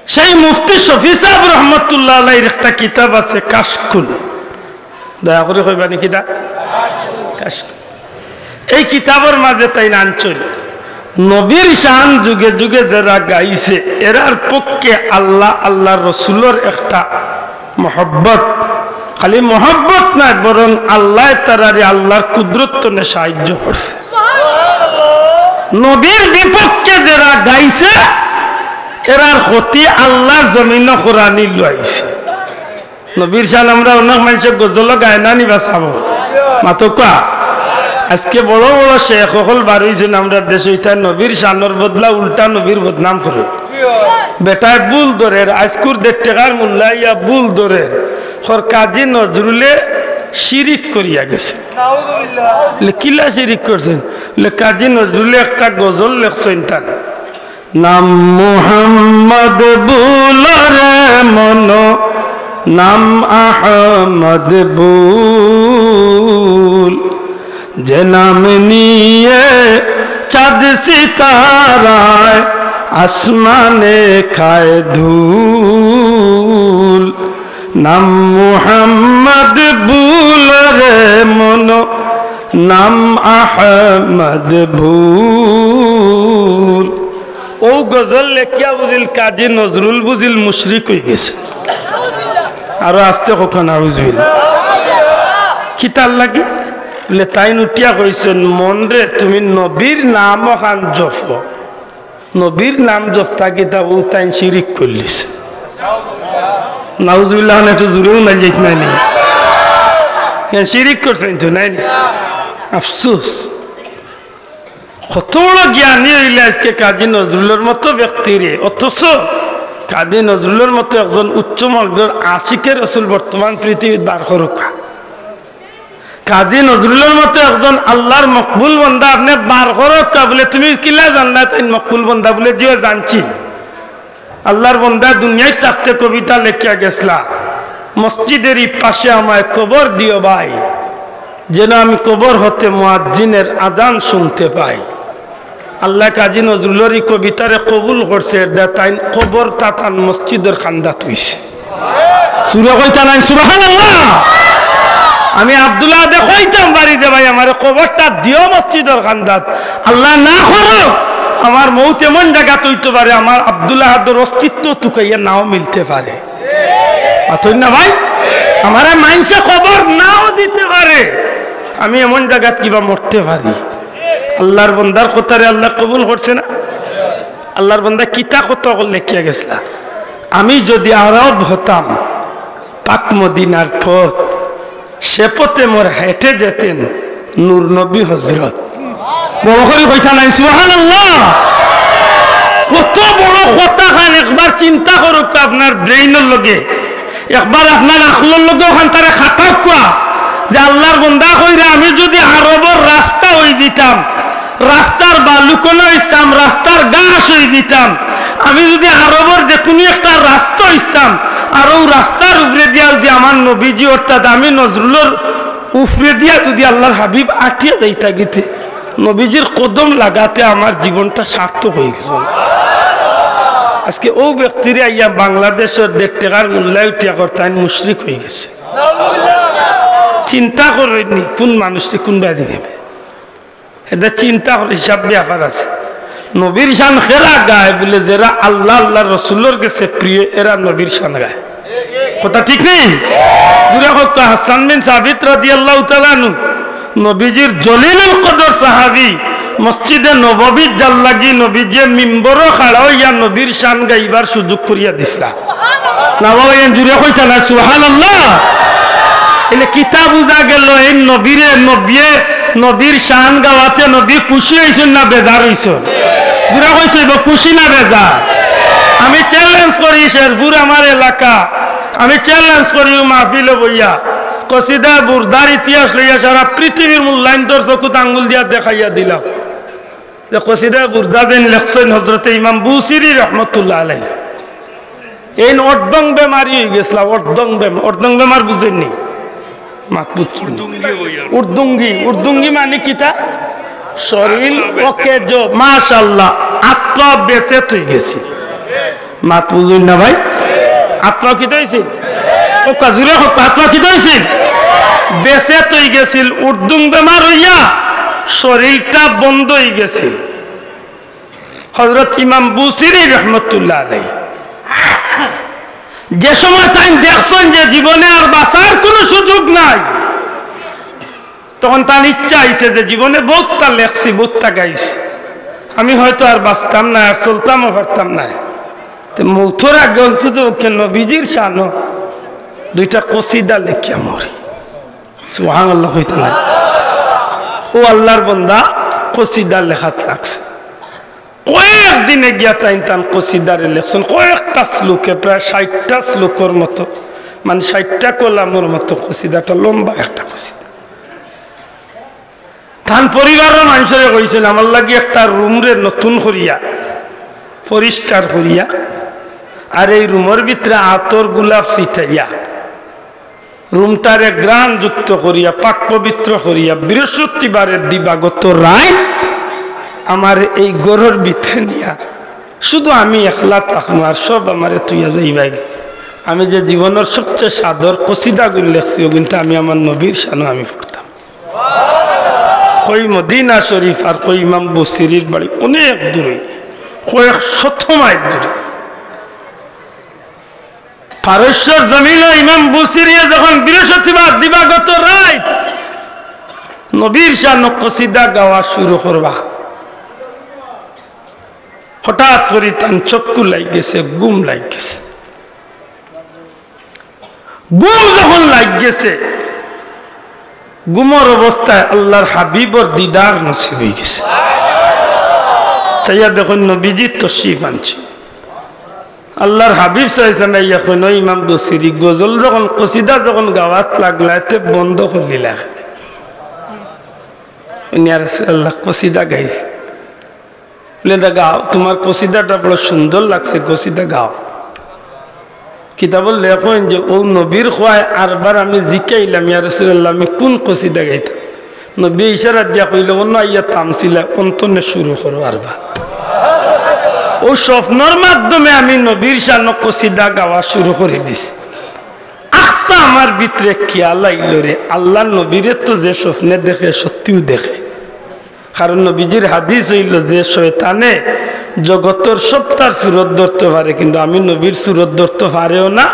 সেই মুফতি শফি সাহেব রহমতুল্লাহ আলাইহির একটা কিতাব আছে কাশকুল দয়া করে কইবা নাকি দা কাশকুল এই কিতাবের মাঝে তাই আনছল নবীর শান যুগে যুগে যারা গাইছে এরার পক্ষে আল্লাহ আল্লাহর রসুলের একটা মহব্বত খালি মহব্বত নাই বরং আল্লাহ তারারে আল্লাহর কুদরত নে সাহায্য করছে নবীর বিপক্ষে যারা গাইছে এরার ক্ষতি আল্লাহ জমিন কোরআনি লইছে নবীর শান আমরা অনেক মানুষের গজল গায় না নিবা চাব মাতকা আজকে বড় বড় শেখ সকল বার হয়েছেন আমরা দেশে নবীর শানোর বদলা উল্টা নবীর বদনাম করে বেটায় বুল ধরে আজকুর 1.5 টাকার মূল্যাইয়া বুল ধরে কাজী নজরুলে শিরিক করিয়া গেছে কিলা শিরিক করছেন কাজী নজরুলে একটা গজল লেখছেন তার নাম মুহাম্মদ বুলরে মন নাম আহমদ বুল যে নাম নিয়ে চাঁদ সিতারায় আসমানে খায় ধূল নাম মুহাম্মদ বুল রে মন নাম আহমদ ভুল ও গজল লেখিয়া বুঝিল কাজী নজরুল বুঝিল মুশরিক হয়ে গেছে আরো আসতে কখন বুঝবিল খিতার লাগে বলে তাই নুটিয়া কইছেন মন রে তুমি নবীর নাম খান জফ নবীর নাম জপতা কিতাব তাই শিরিক করলিস নাউজুবিল্লাহ একটু জোরেও না যাইত নাই শিরিক করছেন তো নাই আফসোস কত বড় জ্ঞানী হইলে আজকে কাজী নজরুলের মতো ব্যক্তিরে অথচ কাজী নজরুলের মতো একজন উচ্চ মর্গের আশিকের রাসূল বর্তমান পৃথিবীর বার করুকা কাজী নজরুলের মতো একজন আল্লাহর মকবুল বন্দা আপনি বার করুকা বলে তুমি কিলা জানলা তাই মকবুল বন্দা বলে যে জানছি আল্লাহর বন্দা দুনিয়ায় থাকতে কবিতা লেখিয়া গেছলা মসজিদের পাশে আমায় কবর দিও ভাই যেন আমি কবর হতে মুয়াজ্জিনের আজান শুনতে পাই আল্লাহ কাজী নজরুলের এই কবিতারে কবুল করছে তাই কবর তাতান মসজিদের খান্দা তুইছে সুরা কইতা নাই সুবহানাল্লাহ আমি আব্দুল্লাহ দে কইতাম বাড়িতে ভাই আমার কবরটা দিও মসজিদের খান্দাত আল্লাহ না করো আমার মৌত এমন জায়গা তৈতে পারে আমার আব্দুল্লাহ আদের অস্তিত্ব তুকাইয়া নাও মিলতে পারে অথই না ভাই আমার মাইনসে খবর নাও দিতে পারে আমি এমন জায়গা কিবা মরতে পারি আল্লাহর বন্দার কথারে আল্লাহ কবুল করছে না আল্লাহর বন্দা কিতা কথা লেখিয়া গেছিলা আমি যদি আরব হতাম পাক মদিনার পথ সে পথে মোর হেঁটে যেতেন নূর নবী হজরত বড় করে কইতা নাই সুবহানাল্লাহ কত বড় কথা খান একবার চিন্তা করুক আপনার ব্রেইনের লগে একবার আপনার আখলের লগে ওখান তারে খাতা খুয়া যে আল্লাহর বন্দা কইরা আমি যদি আরবের রাস্তা হয়ে দিতাম রাস্তার বালুকোনা হইতাম রাস্তার গাছ হয়ে দিতাম আমি যদি আরবের যে কোনো একটা রাস্তা হইতাম আর ওই রাস্তার উপরে দিয়া যদি আমার নবীজি অর্থাৎ আমি নজরুলের উপরে দিয়া যদি আল্লাহর হাবিব আটিয়া যাইতা গিতে নবীজির কদম লাগাতে আমার জীবনটা সার্থক হয়ে গেল আজকে ও ব্যক্তিরা ইয়া বাংলাদেশের 1.5 টাকার মূল্যায় উঠিয়া করতেন মুশরিক হয়ে গেছে চিন্তা করেননি কোন মানুষটি কোন ব্যাধি দেবে এটা চিন্তা করে হিসাব ব্যাপার আছে নবীর শান খেরা গায় বলে যারা আল্লাহ আল্লাহ রসুলের কাছে প্রিয় এরা নবীর শান গায় কথা ঠিক নেই হাসান বিন সাবিত রাদিয়াল্লাহু তাআলা আনহু নবীজির জলিলুল কদর সাহাবী মসজিদে নববীর জাল লাগি নবীজি মিম্বরও খাড়া হইয়া নবীর শান গাইবার সুযোগ করিয়া দিছা না বাবা জুড়ে কইতা না সুবহানাল্লাহ এলে কিতাব বুঝা গেল এই নবীরে নবীর শান গাওয়াতে নবী খুশি হয়েছেন না বেজার হয়েছেন জুড়ে কইতে খুশি না বেজার আমি চ্যালেঞ্জ করি শেরপুর আমার এলাকা আমি চ্যালেঞ্জ করি মাহফিলে বইয়া কসিদা বুরদার ইতিহাস লইয়া সারা পৃথিবীর মূল্যায়ন তোর চকুত আঙ্গুল দিয়া দেখাইয়া দিলাম যে কসিদা বুরদা যেন লেখছেন হজরতে ইমাম বুসিরি রহমতুল্লাহ আলাইহি এই অর্ধং বেমারি হয়ে গেছিলাম অর্ধং বেমার বুঝেননি উর্দুঙ্গি মানে কিতা শরীর ওকে জো মাশাআল্লাহ আত্মা বেঁচে তুই গেছি মাত বুঝুন না ভাই আত্মা কি হয়েছিল আত্মা কি হয়েছিল বেঁচে তুই গেছিল উর্দুং বেমার হইয়া শরীরটা বন্ধ হয়ে গেছিল হযরত ইমাম বুসিরি রহমতুল্লাহ আলাইহি যে সময় তাই দেখছেন যে জীবনে আর বাঁচার কোনো সুযোগ নাই তখন তার ইচ্ছা হয়েছে যে জীবনে বহুতটা লেখছি বহুতটা গাইছি আমি হয়তো আর বাঁচতাম না আর চলতামও পারতাম না তো মৌথর আগে অন্তত নবীজির শানো 2টা কসিদা লেখিয়া মরি সুবহানাল্লাহ হইতো না ও আল্লাহর বান্দা কসিদা লেখাত লাগছে কয়েকদিনে গিয়া তাইন কসিদারে লেখছেন কয়েকটা শ্লোকে প্রায় 60টা শ্লোকের মতো মানে 60টা কলামের মতো কসিদাটা লম্বা একটা কসিদা তান পরিবারের মানুষের কইছেন আমার লাগি একটা রুমরে নতুন করিয়া পরিষ্কার করিয়া আর এই রুমের ভিতরে আতর গোলাপ ছিটাইয়া রুমটারে গ্রান যুক্ত করিয়া পাক পবিত্র করিয়া বৃহস্পতিবারের দিবাগত রায় আমার এই গরুর ভিতরে নিয়া শুধু আমি একলা থাকবো আর সব আমার তুইয়া যাইবাই আমি যে জীবনের সবচেয়ে সাদর কসিদাগুলি লেখছি কিন্তু আমি আমার নবীর শানো আমি পড়তাম কই মদিনা শরীফ আর কই ইমাম বুসিরির বাড়ি অনেক দূরে কয়েক 100 মাইল দূরে পারস্যর জমিনে ইমাম বুসিরি যখন বৃহস্পতিবার দিবাগত রায় নবীর শান কসিদা গাওয়া শুরু করবা হঠাৎ করে তার চক্ষু লাগ গেছে, গুম লাগ গেছে। গুম যখন লাগ গেছে, গুমর অবস্থায় আল্লাহর হাবিবর দিদার নসিব হয়ে গেছে। চাইয়া দেখুন নবীজি তশরিফ আনছে। আল্লাহর হাবিব চাইছেন এখন ইমাম বসিরি গজল যখন কসিদা যখন গাওয়াত লাগলা এতে বন্ধ করলিলা। আল্লাহ কসিদা গাইছে, বলে গাও, তোমার কসিদাটা বড় সুন্দর লাগছে, কসিদা গাও। কিতাবল লেখেন যে ও নবীর খোয়ায় আরবার আমি জিকাইলাম, ইয়া রাসূলুল্লাহ আমি কোন কসিদা গাইতাম। নবী ইশারা দিয়া কইল অন্য ইয়া তামসিলা অন্তনে শুরু করো আরবার। ও স্বপ্নর মাধ্যমে আমি নবীর শান কসিদা গাওয়া শুরু করে দিছি। আখটা আমার ভিতরে খেয়াল আইল রে, আল্লাহ নবীরে তো যে স্বপ্নে দেখে সত্যিও দেখে। কারণ নবীজির হাদিস হইল যে শয়তানে জগতের সবটার সুরত ধরতে পারে, কিন্তু আমি নবীর সুরত ধরতে পারেও না,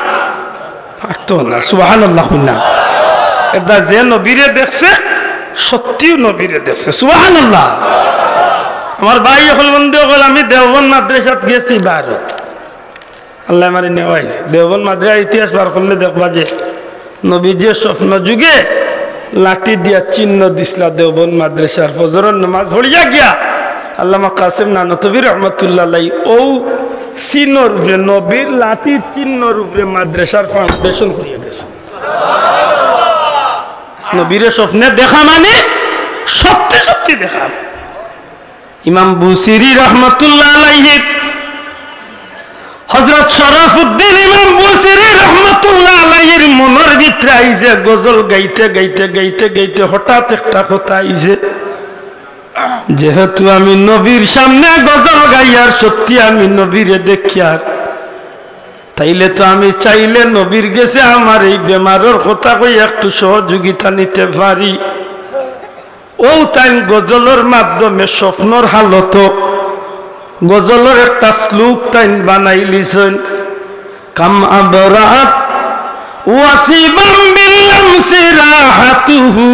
পারতো না। সুবহানাল্লাহ না, এটা যে নবীরে দেখছে সত্যিও নবীরে দেখছে। সুবহানাল্লাহ। আমার ভাই এখন বন্ধু হল, আমি দেওবন্দ মাদ্রাসাত গেছি বার, আল্লাহ আমার নেওয়াই দেওবন্দ মাদ্রাসার ইতিহাস বার করলে দেখবা যে নবীজি স্বপ্ন যুগে লাঠি দিয়া চিহ্ন দিসলা দেওবন্দ মাদ্রাসার। ফজরের নামাজ পড়িয়া গিয়া আল্লামা কাসেম নানতবী রহমতুল্লাহ ও চিহ্নর উপরে, নবীর লাঠির চিহ্নর উপরে মাদ্রাসার ফাউন্ডেশন করিয়া গেছে। নবীর স্বপ্নে দেখা মানে সত্যি সত্যি দেখা। ইমাম বুসিরি রহমতুল্লাহ আলাইহি, হযরত শরাফউদ্দিন ইমাম বুসিরি রহমতুল্লাহ আলাইহির মনের ভিতরে আইছে গজল গাইতে গাইতে গাইতে গাইতে হঠাৎ একটা কথা আইছে, যেহেতু আমি নবীর সামনে গজল গাইয়ার সত্যি আমি নবীরে দেখিয়ার, তাইলে তো আমি চাইলে নবীর গেছে আমার এই বেমারের কথা কই একটু সহযোগিতা নিতে পারি। ও তাই গজলের মাধ্যমে স্বপ্নর হালত গজলের একটা শ্লোক তাই বানাই লিছেন, কাম আবরাত ওয়াসিবাম বিল্লামসি রাহাতুহু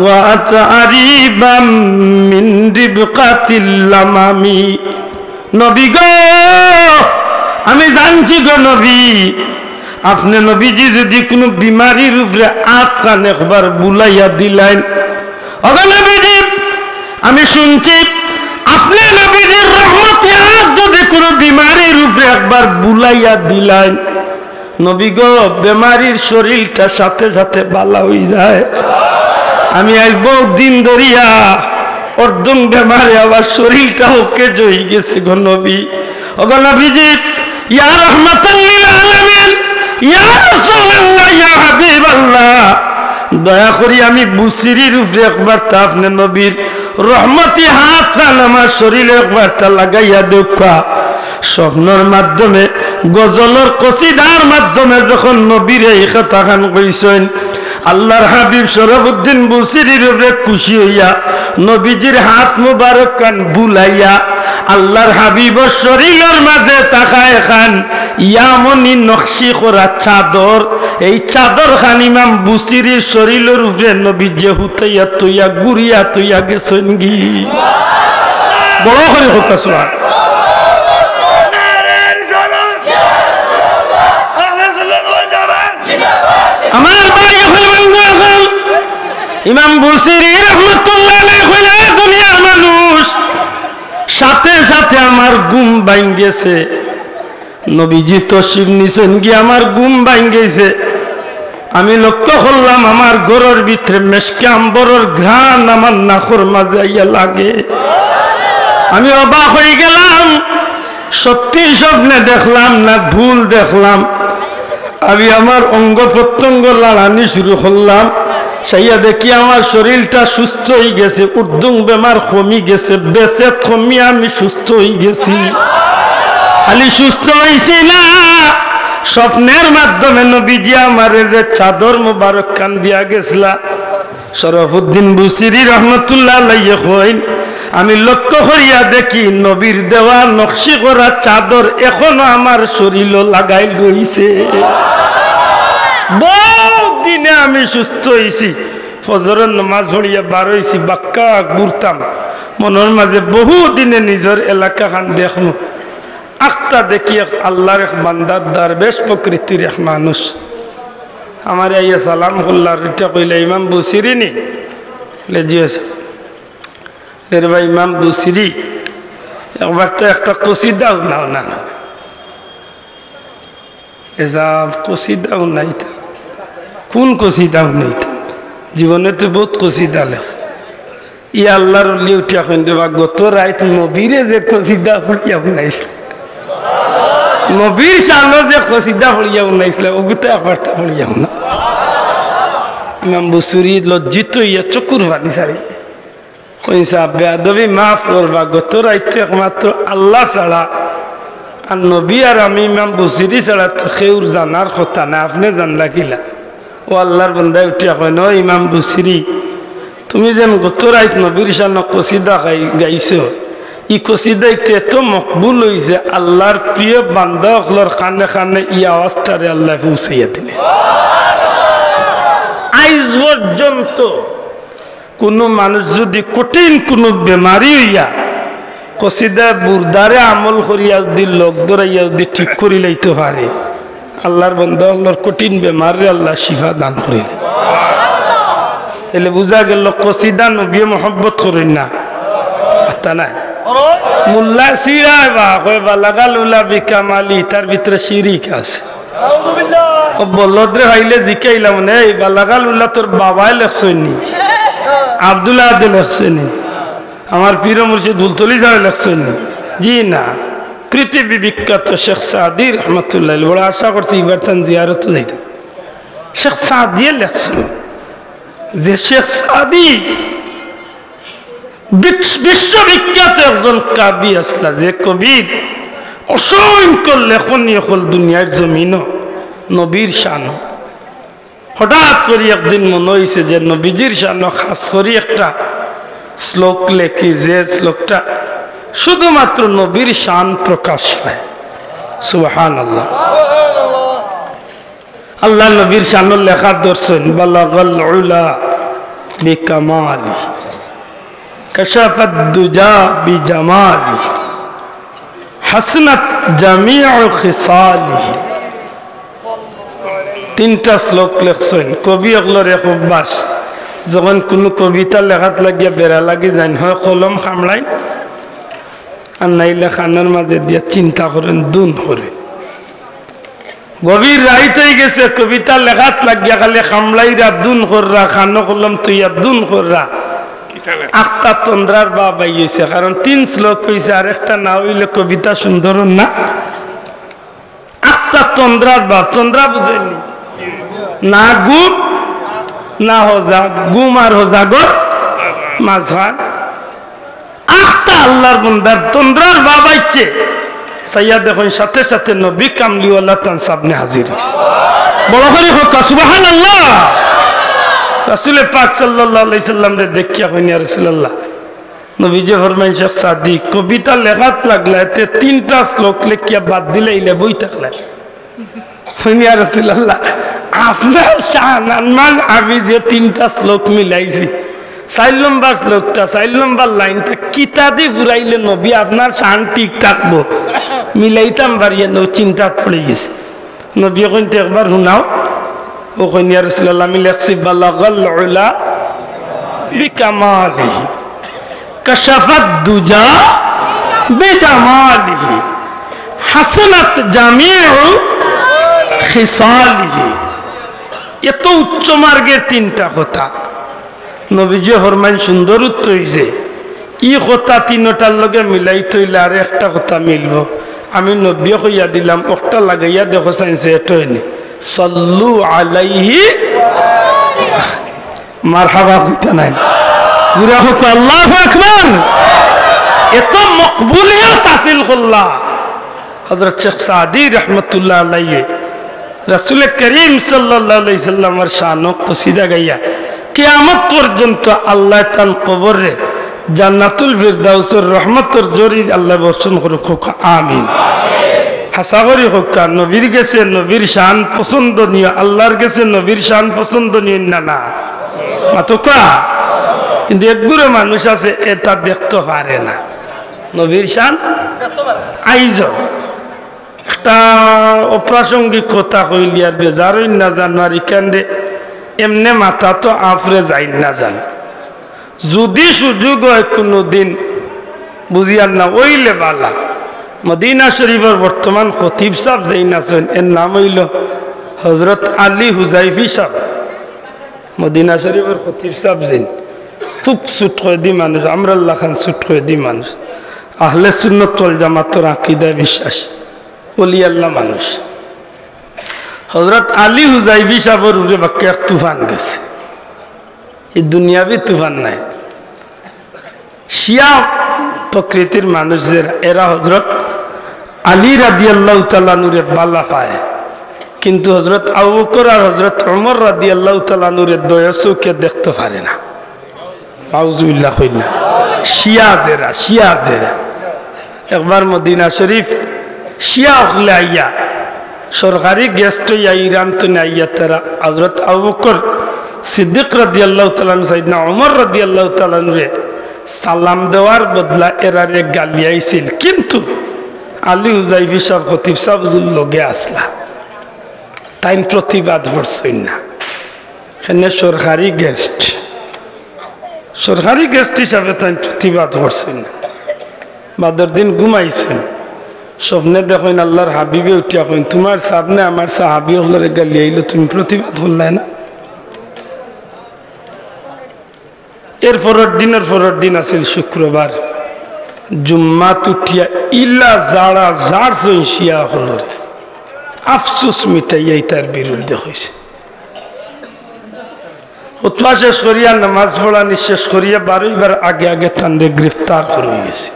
ওয়া আতারিবাম মিন রিবকাতিল লামামি। নবী গো, আমি জানছি গো নবী, আপনি নবীজি যদি কোনো বিমারির উপরে আটকান একবার বুলাইয়া দিলেন। ওগো নবীজি, আমি শুনছি আপনি নবীজির রহমতে হাত যদি কোনো বিমারির উপরে একবার বুলাইয়া দিলেন, নবী গো বেমারির শরীরটা সাথে সাথে বালা হয়ে যায়। আমি আজ বহু দিন ধরিয়া অর্ধং বেমারে আবার শরীরটা ওকে জয় গেছে গো নবী। ওগো নবীজি, ইয়া রাহমাতাল লিল আলামিন, ইয়া রাসূলুল্লাহ, ইয়া হাবিবাল্লাহ, দয়া করি আমি বুসিরির উপরে একবার তা আপনি নবীর রহমতি হাত আমার শরীরে একবার তা লাগাইয়া দেখা। স্বপ্নের মাধ্যমে গজলের কসিদার মাধ্যমে যখন নবীর এই কথা খান কইছেন, আল্লাহর হাবিব শরফুদ্দিন বুসিরির উপরে খুশি হইয়া নবীজির হাত মুবারক কান বুলাইয়া আল্লাহর হাবিবর শরীরের মাঝে তাকায় খান ইয়ামনি নকশি করা চাদর, এই চাদর খান ইমাম বুসিরির শরীরের উপরে নবীজি হুতাইয়া তুইয়া গুড়িয়া তুইয়া গেছেন গি। বড় করে হোক সুবহান। আমার ভাই ইমাম বুসিরি রহমতুল্লাহ আলাইহি, দুনিয়ার মানুষ, সাথে সাথে আমার ঘুম ভাঙ্গেছে। নবীজি তশরিফ নিছেন গিয়ে আমার ঘুম ভাঙ্গেছে। আমি লক্ষ্য করলাম আমার ঘরের ভিতরে মেশকে আম্বরের ঘ্রাণ আমার নাকের মাঝে আইয়া লাগে। আমি অবাক হয়ে গেলাম, সত্যি স্বপ্নে দেখলাম না ভুল দেখলাম। আমি আমার অঙ্গ প্রত্যঙ্গ লাড়ানি শুরু করলাম, সাইয়া দেখি আমার শরীরটা সুস্থ হয়ে গেছে, উর্দুং বেমার কমি গেছে, বেঁচে কমি আমি সুস্থ হয়ে গেছি। খালি সুস্থ হয়েছি না, স্বপ্নের মাধ্যমে নবীজি আমারে যে চাদর মুবারক খান দিয়া গেছিলা, শরফুদ্দিন বুসিরি রহমতুল্লাহ আলাইহি কইন, আমি লক্ষ্য করিয়া দেখি নবীর দেওয়া নকশি করা চাদর এখনো আমার শরীরও লাগাই রইছে। বহু দিনে আমি সুস্থ হয়েছি, ফজরের নামাজ পড়িয়া বার হইছি বাক্কা ঘুরতাম মনের মাঝে বহু দিনে নিজের এলাকা খান দেখমু আখটা দেখি আল্লাহর এক বান্দার দারবেশ প্রকৃতির এক মানুষ আমার আইয়া সালাম করলার এটা কইলে ইমাম বুসিরি নি জিজ্ঞেস রে ভাই ইমাম বুসিরি একবার তো একটা কসিদাও নাও না এসব কসিদাও নাই কোন কসিদাও নেই জীবনে তো বহুত কসিদা লেগছে ই আল্লাহর উঠিয়া বা গত রাত নবীরে যে কসিদা ফুলিয়া শুনাইছিল নবীর সামনে যে কসিদা ফুলিয়া শুনাইছিল ওগুলো একবার তা ফুলিয়া শুনা ইমাম বুসুরি লজ্জিত ইয়া চকুর পানি ছাড়ি কইসা বেয়াদবি মাফ করবা গত রাত একমাত্র আল্লাহ ছাড়া আর নবী আর আমি ইমাম বুসুরি ছাড়া তো কেউ জানার কথা না আপনি জানলা কিলা ও আল্লাহর বন্দায় উঠিয়া কয় ন ইমাম বুসিরি তুমি যেন গত রাত নবীর সামনে কসিদা গাইছো ই কসিদা একটু এত মকবুল হয়েছে আল্লাহর প্রিয় বান্দা হলর কানে কানে ই আওয়াজটারে আল্লাহ পৌঁছাইয়া দিলে আজ পর্যন্ত কোনো মানুষ যদি কঠিন কোনো বেমারি হইয়া কসিদা বুরদারে আমল করিয়া যদি লোক ধরাইয়া যদি ঠিক করি লাইতে পারে আল্লাহর বন্ধা আল্লাহর কঠিন বেমারে আল্লাহ শিফা দান করিল তাহলে বুঝা গেল কসিদা নবী মহব্বত করেন না তা নাই মুল্লা সিরায় বা কয়বা লাগাল উলা বিকামালি তার ভিতরে শিরিক আছে ও বলদ্রে ভাইলে জিকাইলাম না এই বালাগাল উল্লাহ তোর বাবাই লেখছনি আব্দুল্লাহ আদে লেখছনি আমার পীর মুর্শিদ দুলতলি সাহেব লেখছনি জি না পৃথিবী বিখ্যাত শেখ সাদি রহমতুল্লাহ বড় আশা করছি এবার তান জিয়ারত যাইতাম শেখ সাদিয়ে লেখছেন যে শেখ সাদি বিশ্ববিখ্যাত একজন কবি আসলা যে কবির অসংখ্য লেখনী হল দুনিয়ার জমিন নবীর শান হঠাৎ করে একদিন মনে হয়েছে যে নবীজির শান খাস করে একটা শ্লোক লেখি যে শ্লোকটা শুধুমাত্র নবীর শান প্রকাশ পায় সুবহানাল্লাহ আল্লাহ নবীর শান লেখা দর্শন বালাগাল উলা বিকামালি কাশাফাত দুজা বিজামালি হাসনাত জামিউ খিসালিহি তিনটা শ্লোক লেখছেন কবি এগুলোর এক অভ্যাস যখন কোনো কবিতা লেখাত লাগিয়া বেড়া লাগি যান হয় কলম খামলাই আর নাইলে খানের মাঝে দিয়া চিন্তা করেন দুন করে গভীর রাইত হয়ে গেছে কবিতা লেখাত লাগিয়া খালি খামলাইরা দুন কররা খানো কলম তুইয়া দুন কররা আখতা তন্দ্রার বা বাইছে কারণ তিন শ্লোক কইছে আর একটা না হইলে কবিতা সুন্দর না আখতা তন্দ্রার বা তন্দ্রা বুঝেননি না গুম না হোজা গুম আর হোজাগর মাঝখান আখতা আল্লাহর বন্দার তন্দ্রার বা বাইছে সাইয়া দেখুন সাথে সাথে নবী কামলিওয়ালা তান সামনে হাজির হয়েছে বড় করে হোক সুবহানাল্লাহ রাসূল পাক সাল্লাল্লাহু আলাইহি সাল্লাম রে দেখিয়া কইনি ইয়া রাসূলুল্লাহ নবীজি ফরমান শেখ সাদি কবিতা লেখাত লাগলা তে তিনটা শ্লোক লিখিয়া বাদ দিলেইলে বই থাকলা কইনি ইয়া রাসূলুল্লাহ আপনার শান আমি যে তিনটা শ্লোক মিলাইছি 4 নম্বর শ্লোকটা 4 নম্বর লাইনটা কিতাবে পুরাইলে নবী আপনার শান ঠিক থাকবো মিলাইতাম বাড়িয়ে নো চিন্তা পড়ে গেছে নবী কইতে একবার শুনাও ও কইনি ইয়া রাসূলুল্লাহ আমি লেখছি বালাগাল উলা বিকামালিহি কাশাফাত দুজা বিজামালিহি হাসানাত জামিউ খিসালিহি এত উচ্চ মার্গের তিনটা কথা নবীজি ফরমান সুন্দর উত্তর হইছে ই কথা তিনটার লগে মিলাই তৈলে আর একটা কথা মিলবো আমি নবী কইয়া দিলাম একটা লাগাইয়া দেখো চাইছে এটাই নি সাল্লু আলাইহি মারহাবা কইতা নাই পুরা হোক আল্লাহু আকবার এত মকবুলিয়ত হাসিল করলা হযরত শেখ সাদি রাহমাতুল্লাহ আলাইহি রাসূল করিম সাল্লাল্লাহু আলাইহি সাল্লামের শান কসিদা গাইয়া কিয়ামত পর্যন্ত আল্লাহ তান কবরে জান্নাতুল ফিরদাউসের রহমতের জরি আল্লাহ বর্ষণ করুক আমিন হাসাগরি হোক নবীর গেছে নবীর শান পছন্দনীয় আল্লাহর গেছে নবীর শান পছন্দনীয় না না মাতকা কিন্তু একগুলো মানুষ আছে এটা দেখতে পারে না নবীর শান আইজ একটা অপ্রাসঙ্গিক কথা কইলি আর বেজারই না জানুয়ারি কেন্দ্রে এমনি মাথা তো আফরে যাই না জান যদি সুযোগ হয় কোনো দিন বুঝিয়ার না ওইলে বালা মদিনা শরীফের বর্তমান খতিব সাহেব যেই আছেন এর নাম হইল হজরত আলী হুজাইফি সাহেব মদিনা শরীফের খতিব সাহেব যেন খুব ছুট করে দি মানুষ আমরাল্লাহ খান ছুট করে দি মানুষ আহলে সুন্নাত ওয়াল জামাতের আকীদায় বিশ্বাস ওলি আল্লাহ মানুষ হজরত আলী হুজাইফি সাহেবের উপরে বাক্যে এক তুফান গেছে এই দুনিয়াবি তুফান নাই শিয়া প্রকৃতির মানুষদের এরা হজরত আলী রাদিয়াল্লাহু তাআলা নূরে বালা পায় কিন্তু হজরত আবু বকর আর হজরত ওমর রাদিয়াল্লাহু তাআলা নূরে দয়া চোখে দেখতে পারে না আউযুবিল্লাহ কইনা শিয়া জেরা একবার মদিনা শরীফ শিয়া হলে আইয়া সরকারি গেস্ট ইরান তো আইয়া তারা হজরত আবু বকর সিদ্দিক রাদিয়াল্লাহু তাআলা সাইয়েদনা ওমর রাদিয়াল্লাহু তাআলা নূরে সালাম দেওয়ার বদলা এরারে গালিয়াইছিল কিন্তু আলী হুজাইফি সাহেব খতিব সাহেব লগে আসলা তাই প্রতিবাদ হচ্ছেন না এখানে সরকারি গেস্ট হিসাবে তাই প্রতিবাদ হচ্ছেন না বাদর দিন ঘুমাইছেন স্বপ্নে দেখেন আল্লাহর হাবিবে উঠিয়া কইন তোমার সামনে আমার সাহাবি হলরে গালিয়াইলো তুমি প্রতিবাদ করলে না এর পরের দিন আছিল শুক্রবার জুম্মাত উঠিয়া ইল্লা যারা যার শিয়া হলর আফসুস মিটাইয়াই তার বিরুদ্ধে হয়েছে খুতবা শেষ করিয়া নামাজ পড়া নিঃশেষ করিয়া 12 বার আগে তান্ডে গ্রেফতার করে গেছে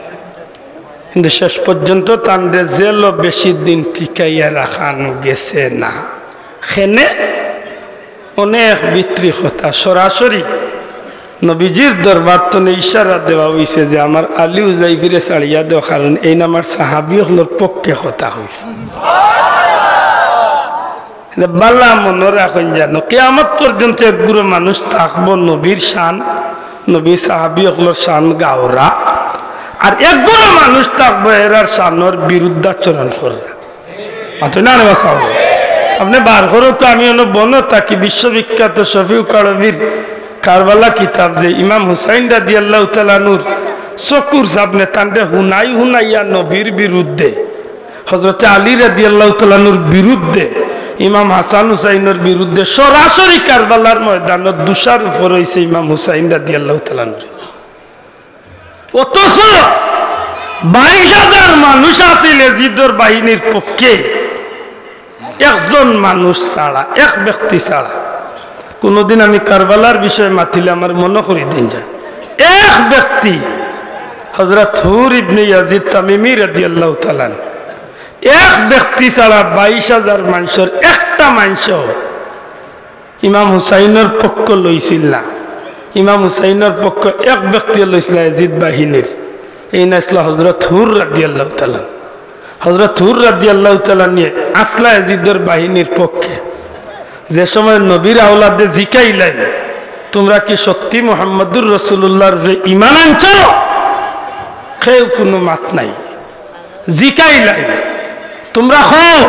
কিন্তু শেষ পর্যন্ত তান্ডে জেল বেশি দিন টিকাইয়া রাখানো গেছে না সেনে অনেক বিত্রি কথা সরাসরি নবীজির দরবার তো ইশারা দেওয়া হয়েছে যে আমার আলী হুজাইফিরে ছাড়িয়া দেওয়া কারণ এই নামার সাহাবি হলোর পক্ষে কথা হয়েছে বালা মনে রাখুন জানো কিয়ামত পর্যন্ত একগুলো মানুষ থাকবো নবীর শান নবী সাহাবি হলোর শান গাওরা আর একগুলো মানুষ থাকবো এরার শানোর বিরুদ্ধাচরণ করবে আপনি বার করো তো আমি হলো বন থাকি বিশ্ববিখ্যাত শফিউ কারবির কারবালা কিতাব যে ইমাম হুসাইন রাদিয়াল্লাহু তাআলা নূর চকুর সামনে তান্ডে হুনাইয়া নবীর বিরুদ্ধে হযরত আলী রাদিয়াল্লাহু তাআলা নূর বিরুদ্ধে ইমাম হাসান হুসাইনের বিরুদ্ধে সরাসরি কারবালার ময়দানে দুশার উপর হইছে ইমাম হুসাইন রাদিয়াল্লাহু তাআলা নূর অথচ 22,000 মানুষ আছিল এজিদর বাহিনীর পক্ষে একজন মানুষ ছাড়া এক ব্যক্তি ছাড়া কোনদিন আমি কারবালার বিষয়ে মাতিলে আমার মনে করি দিন যায় এক ব্যক্তি হযরত হুর ইবনে ইয়াজিদ তামিমি রাদিয়াল্লাহু তাআলা এক ব্যক্তি ছাড়া 22,000 মানুষের একটা মানুষ ইমাম হুসাইনের পক্ষ লইছিল না ইমাম হুসাইনের পক্ষ এক ব্যক্তি লইছিল ইয়াজিদ বাহিনীর এই নাসলা হযরত হুর রাদিয়াল্লাহু তাআলা হযরত হুর রাদিয়াল্লাহু তাআলা নিয়ে আসলা ইয়াজিদের বাহিনীর পক্ষে যে সময় নবীর আওলাদে জিকাইলেন তোমরা কি সত্যি মুহাম্মদুর রাসূলুল্লাহর ঈমান আনছো কেউ কোনো মাত নাই জিকাইলেন তোমরা হও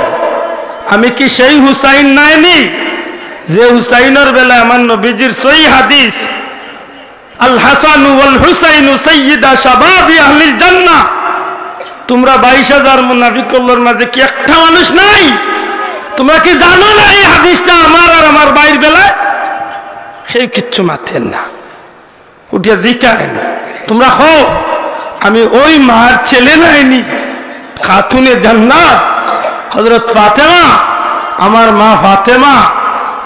আমি কি সেই হুসাইন নাইনি যে হুসাইনের বেলায় আমার নবীজির সহিহ হাদিস আল হাসান ওয়াল হুসাইন সাইয়্যিদা শাবাবি আহলিল জান্নাহ তোমরা 22,000 মুনাফিকদের মাঝে কি একটা মানুষ নাই তোমরা কি জানো না এই হাদিসটা আমার আর আমার ভাইয়ের বেলায় সেই কিচ্ছু মাথেন না উঠিয়া জিকারেন তোমরা হও আমি ওই মার ছেলে নাইনি খাতুনে জান্নাত হযরত ফাতেমা আমার মা ফাতেমা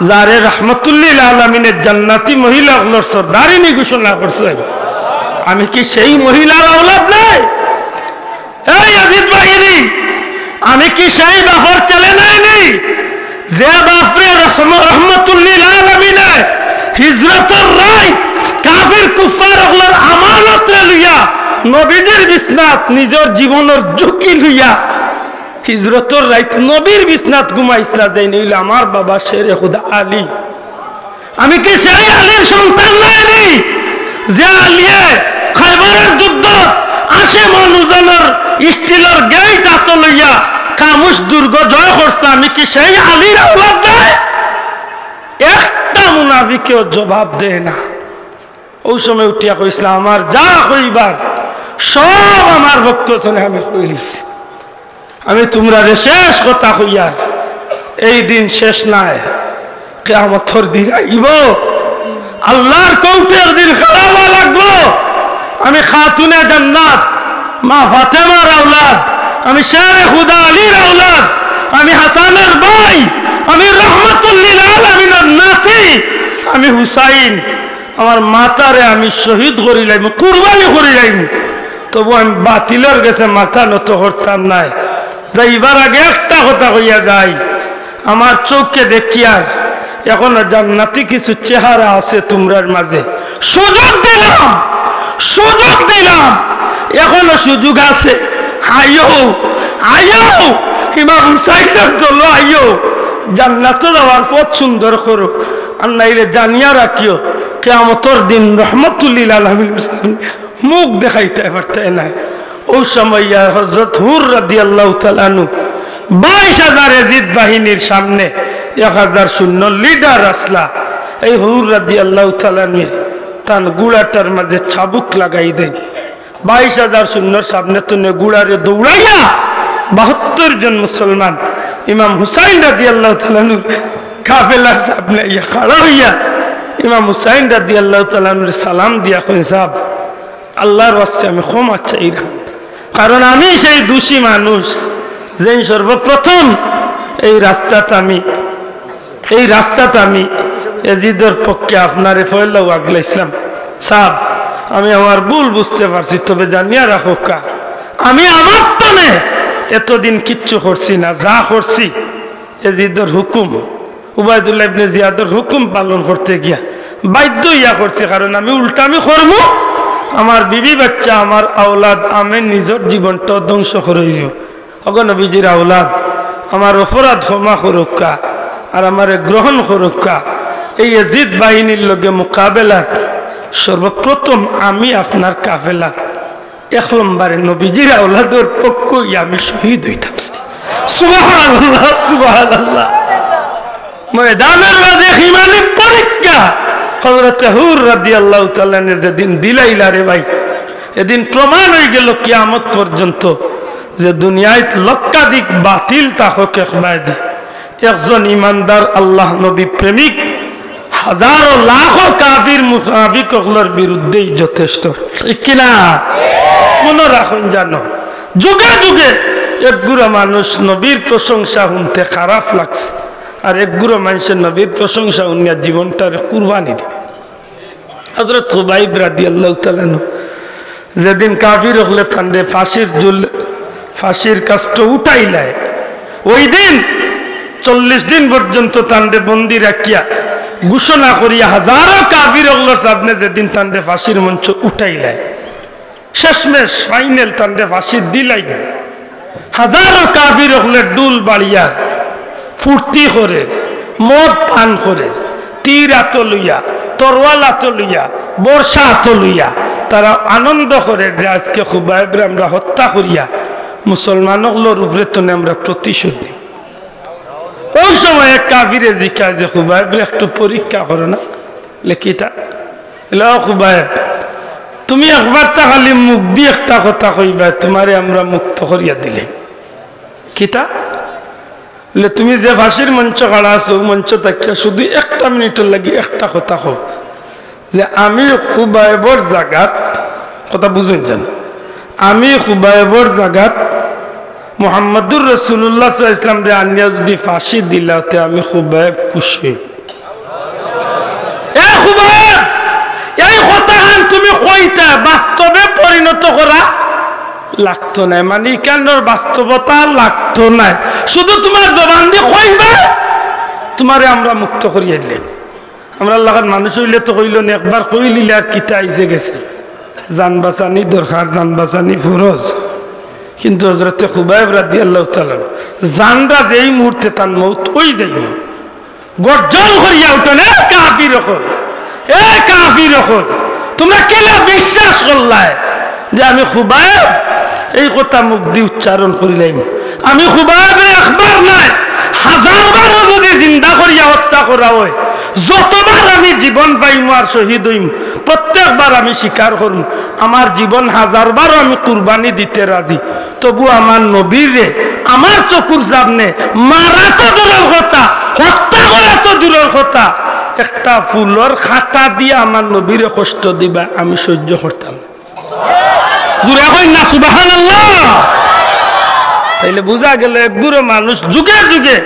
যারে রাহমাতুল্লিল আলামিনের জান্নাতি মহিলাগুলোর সরদারিনী ঘোষণা করছেন আমি কি সেই মহিলার আওলাদ নাই এই ইয়াজিদ বাহিনী আমি কি সেই বাপর ছেলে নাইনি যে বাপরে রাহমাতুল্লিল আলামিনের হিজরতের রাত কাফির কুফারগুলোর আমানত লইয়া নবীদের বিছনাত নিজের জীবনের ঝুঁকি লইয়া হিজরতের রাত নবীর বিছনাত ঘুমাইছিলা যাই নইলে আমার বাবা শেরে খুদা আলী আমি কি সেই আলীর সন্তান নই যে আলিয়ে খাইবারের যুদ্ধ 80 মানুষজনের স্টিলের গেট হাত লইয়া খামুশ দুর্গ জয় করছে? আমি কি সেই আলীর আওলাদ নই? একটা মুনাফিকেও জবাব দেয় না। ওই সময় উঠিয়া কইছিলাম, আমার যা কইবার সব আমার পক্ষ থেকে আমি কইলিছি। আমি তোমরা শেষ কথা কইয়ার এই দিন শেষ নাই, কিয়ামতের দিন আইব, আল্লাহর কৌটের দিন খাওয়া লাগবো। আমি খাতুনে জান্নাত মা ফাতেমার আওলাদ, আমি শেরে খুদা আলীর আওলাদ, আমি হাসানের ভাই, আমি রহমাতুল লিল আলামিনের নাতি, আমি হুসাইন, আমার মাতারে আমি শহীদ করিলাম, কুরবানি করিলাম, তবু আমি বাতিলের গেছে মাথা নত করতাম নাই। যাইবার আগে একটা কথা কইয়া যাই, আমার চোখকে দেখিয়ার এখনো জান্নাতি কিছু চেহারা আছে তোমরার মাঝে। সুযোগ দিলাম, সুযোগ দিলাম, এখনো সুযোগ আছে। আইও আইও, ইমাম হুসাইনের দল আইও, জান্নাতে যাওয়ার পথ সুন্দর করো। আর নাইলে জানিয়া রাখিও, কিয়ামতের দিন রহমাতুল লিল আলামিন মুখ দেখাইতে পারতে নাই। ওই সময় হযরত হুর রাদিয়াল্লাহু তাআলা আনহু 22,000 এজিদ বাহিনীর সামনে 1000 সৈন্য লিডার আসলা। এই হুর রাদিয়াল্লাহু তাআলা নিয়ে তার গুড়াটার মাঝে চাবুক লাগাই দেন। 22,000 সৈন্যর সামনে তো গুড়ারে দৌড়াইয়া 72 জন মুসলমান ইমাম হুসাইন রাদিয়াল্লাহু তাআলা কাফেলার সামনে ইয়া খাড়া হইয়া ইমাম হুসাইন রাদিয়াল্লাহু তাআলা সালাম দিয়া কইন, সাহেব আল্লাহর ওয়াস্তে আমি ক্ষমা চাইলাম, কারণ আমি সেই দোষী মানুষ যে সর্বপ্রথম এই রাস্তাটা আমি এজিদের পক্ষে আপনারে ফয়লাও আগলাইছিলাম। সাহেব আমি আমার ভুল বুঝতে পারছি, তবে জানিয়া রাখো কা আমি আমার তনে এতদিন কিচ্ছু করছি না, যা করছি এজিদের হুকুম, উবাইদুল্লাহ ইবনে জিয়াদের হুকুম পালন করতে গিয়া বাধ্য ইয়া করছি, কারণ আমি উল্টামি করবো, আমার বিবি বাচ্চা আমার আওলাদ, আমি নিজের জীবনটা ধ্বংস করে যাব। অগ নবীজির আওলাদ, আমার অপরাধ ক্ষমা করুকা আর আমার গ্রহণ করুকা। এই এজিদ বাহিনীর লগে মোকাবেলা সর্বপ্রথম আমি আপনার কাফেলা 1 নম্বরে নবীজির আওলাদের পক্ষ আমি শহীদ হইতাম। সুবহানাল্লাহ, সুবহানাল্লাহ। ময়দানের মাঝে ইমানি পরীক্ষা হযরত হুর রাদিয়াল্লাহু তাআলা যেদিন দিলাইলা রে ভাই, এদিন প্রমাণ হয়ে গেল কিয়ামত পর্যন্ত যে দুনিয়ায় লক্ষাধিক বাতিল তাহকে একবাদি একজন ইমানদার আল্লাহ নবী প্রেমিক হাজারো লাখো কাফির মুনাফিকগুলোর বিরুদ্ধেই যথেষ্ট, ঠিক কিনা? মনে রাখুন, জানো যুগে যুগে একগুড়া মানুষ নবীর প্রশংসা শুনতে খারাপ লাগছে, আর একগুড়ো মানুষের নবীর প্রশংসা উনিয়া জীবনটার কুরবানি দিবে। হযরত খুবাইব রাদিয়াল্লাহু তাআলা যেদিন কাফির হলে তান্ডে ফাঁসির কাজটা উঠাইলায়, ওই দিন 40 দিন পর্যন্ত তান্ডে বন্দি রাখিয়া ঘোষণা করিয়া হাজারো কাফির হলোর সামনে যেদিন তান্ডে ফাঁসির মঞ্চ উঠাইলায়, শেষমেশ ফাইনাল তান্ডে ফাঁসি দিলাই, হাজারো কাফির হলে ডুল বাড়িয়া ফুর্তি করে, মদ পান করে, তীর হাত লইয়া, তরোয়াল হাত লইয়া, বর্ষা হাত লইয়া তারা আনন্দ করে যে আজকে খুবাইবরে আমরা হত্যা করিয়া মুসলমানগুলোর উপরে তো আমরা প্রতিশোধ দিই। ওই সময় এক কাফিরে জিজ্ঞাসা যে খুবাইবরে একটু পরীক্ষা করো না, লেখিটা খুবাইব তুমি একবার তা খালি মুখ দিয়ে একটা কথা কইবা, তোমারে আমরা মুক্ত করিয়া দিলে কিতা তুমি যে ফাঁসির মঞ্চ খাড়া আছো, মঞ্চ থাকিয়া শুধু 1 মিনিটের লাগি একটা কথা কও যে আমি খুবাইবর জাগাত, কথা বুঝুন জান, আমি খুবাইবর জাগাত মুহাম্মদুর রাসূলুল্লাহ সাল্লাল্লাহু আলাইহি ওয়াসাল্লাম রে আনিয়া যদি ফাঁসি দিলাতে আমি খুবাইব খুশি। এ খুবাইব, এই কথাখান তুমি কইতা বাস্তবে পরিণত করা লাগতো না, মানে কেন বাস্তবতা লাগতো না, শুধু তোমার জবান দিয়ে কইবা তোমারে আমরা মুক্ত করিয়ে দিলে। আমরা আল্লাহর মানুষ হইলে তো কইল না, একবার কইলিলে আর কিতা আইসে গেছে, জান বাঁচানি দরকার, জান বাঁচানি ফরজ। কিন্তু হযরতে খুবাইব রাদিয়াল্লাহু তাআলা জানরা যেই মুহূর্তে তার মৌত হয়ে যাইব, গর্জন করিয়া উঠেন, এ কাফির হল, এ কাফির হল, তোমরা কেলা বিশ্বাস করলাই যে আমি খুবাইব এই কথা মুখ দিয়ে উচ্চারণ করিলাম? আমি খুবাইবের একবার নাই, হাজারবারও যদি জিন্দা করিয়া হত্যা করা হয়, যতবার আমি জীবন পাইম আর শহীদ হইম, প্রত্যেকবার আমি স্বীকার করম আমার জীবন হাজারবারও আমি কুরবানি দিতে রাজি, তবু আমার নবীরে আমার চকুর সামনে মারা তো দূরের কথা, হত্যা করা তো দূরের কথা, একটা ফুলর খাতা দিয়ে আমার নবীরে কষ্ট দিবা আমি সহ্য করতাম। জুড়ে কই না সুবহানাল্লাহ। তাইলে বুঝা গেল একগুলো মানুষ যুগে যুগে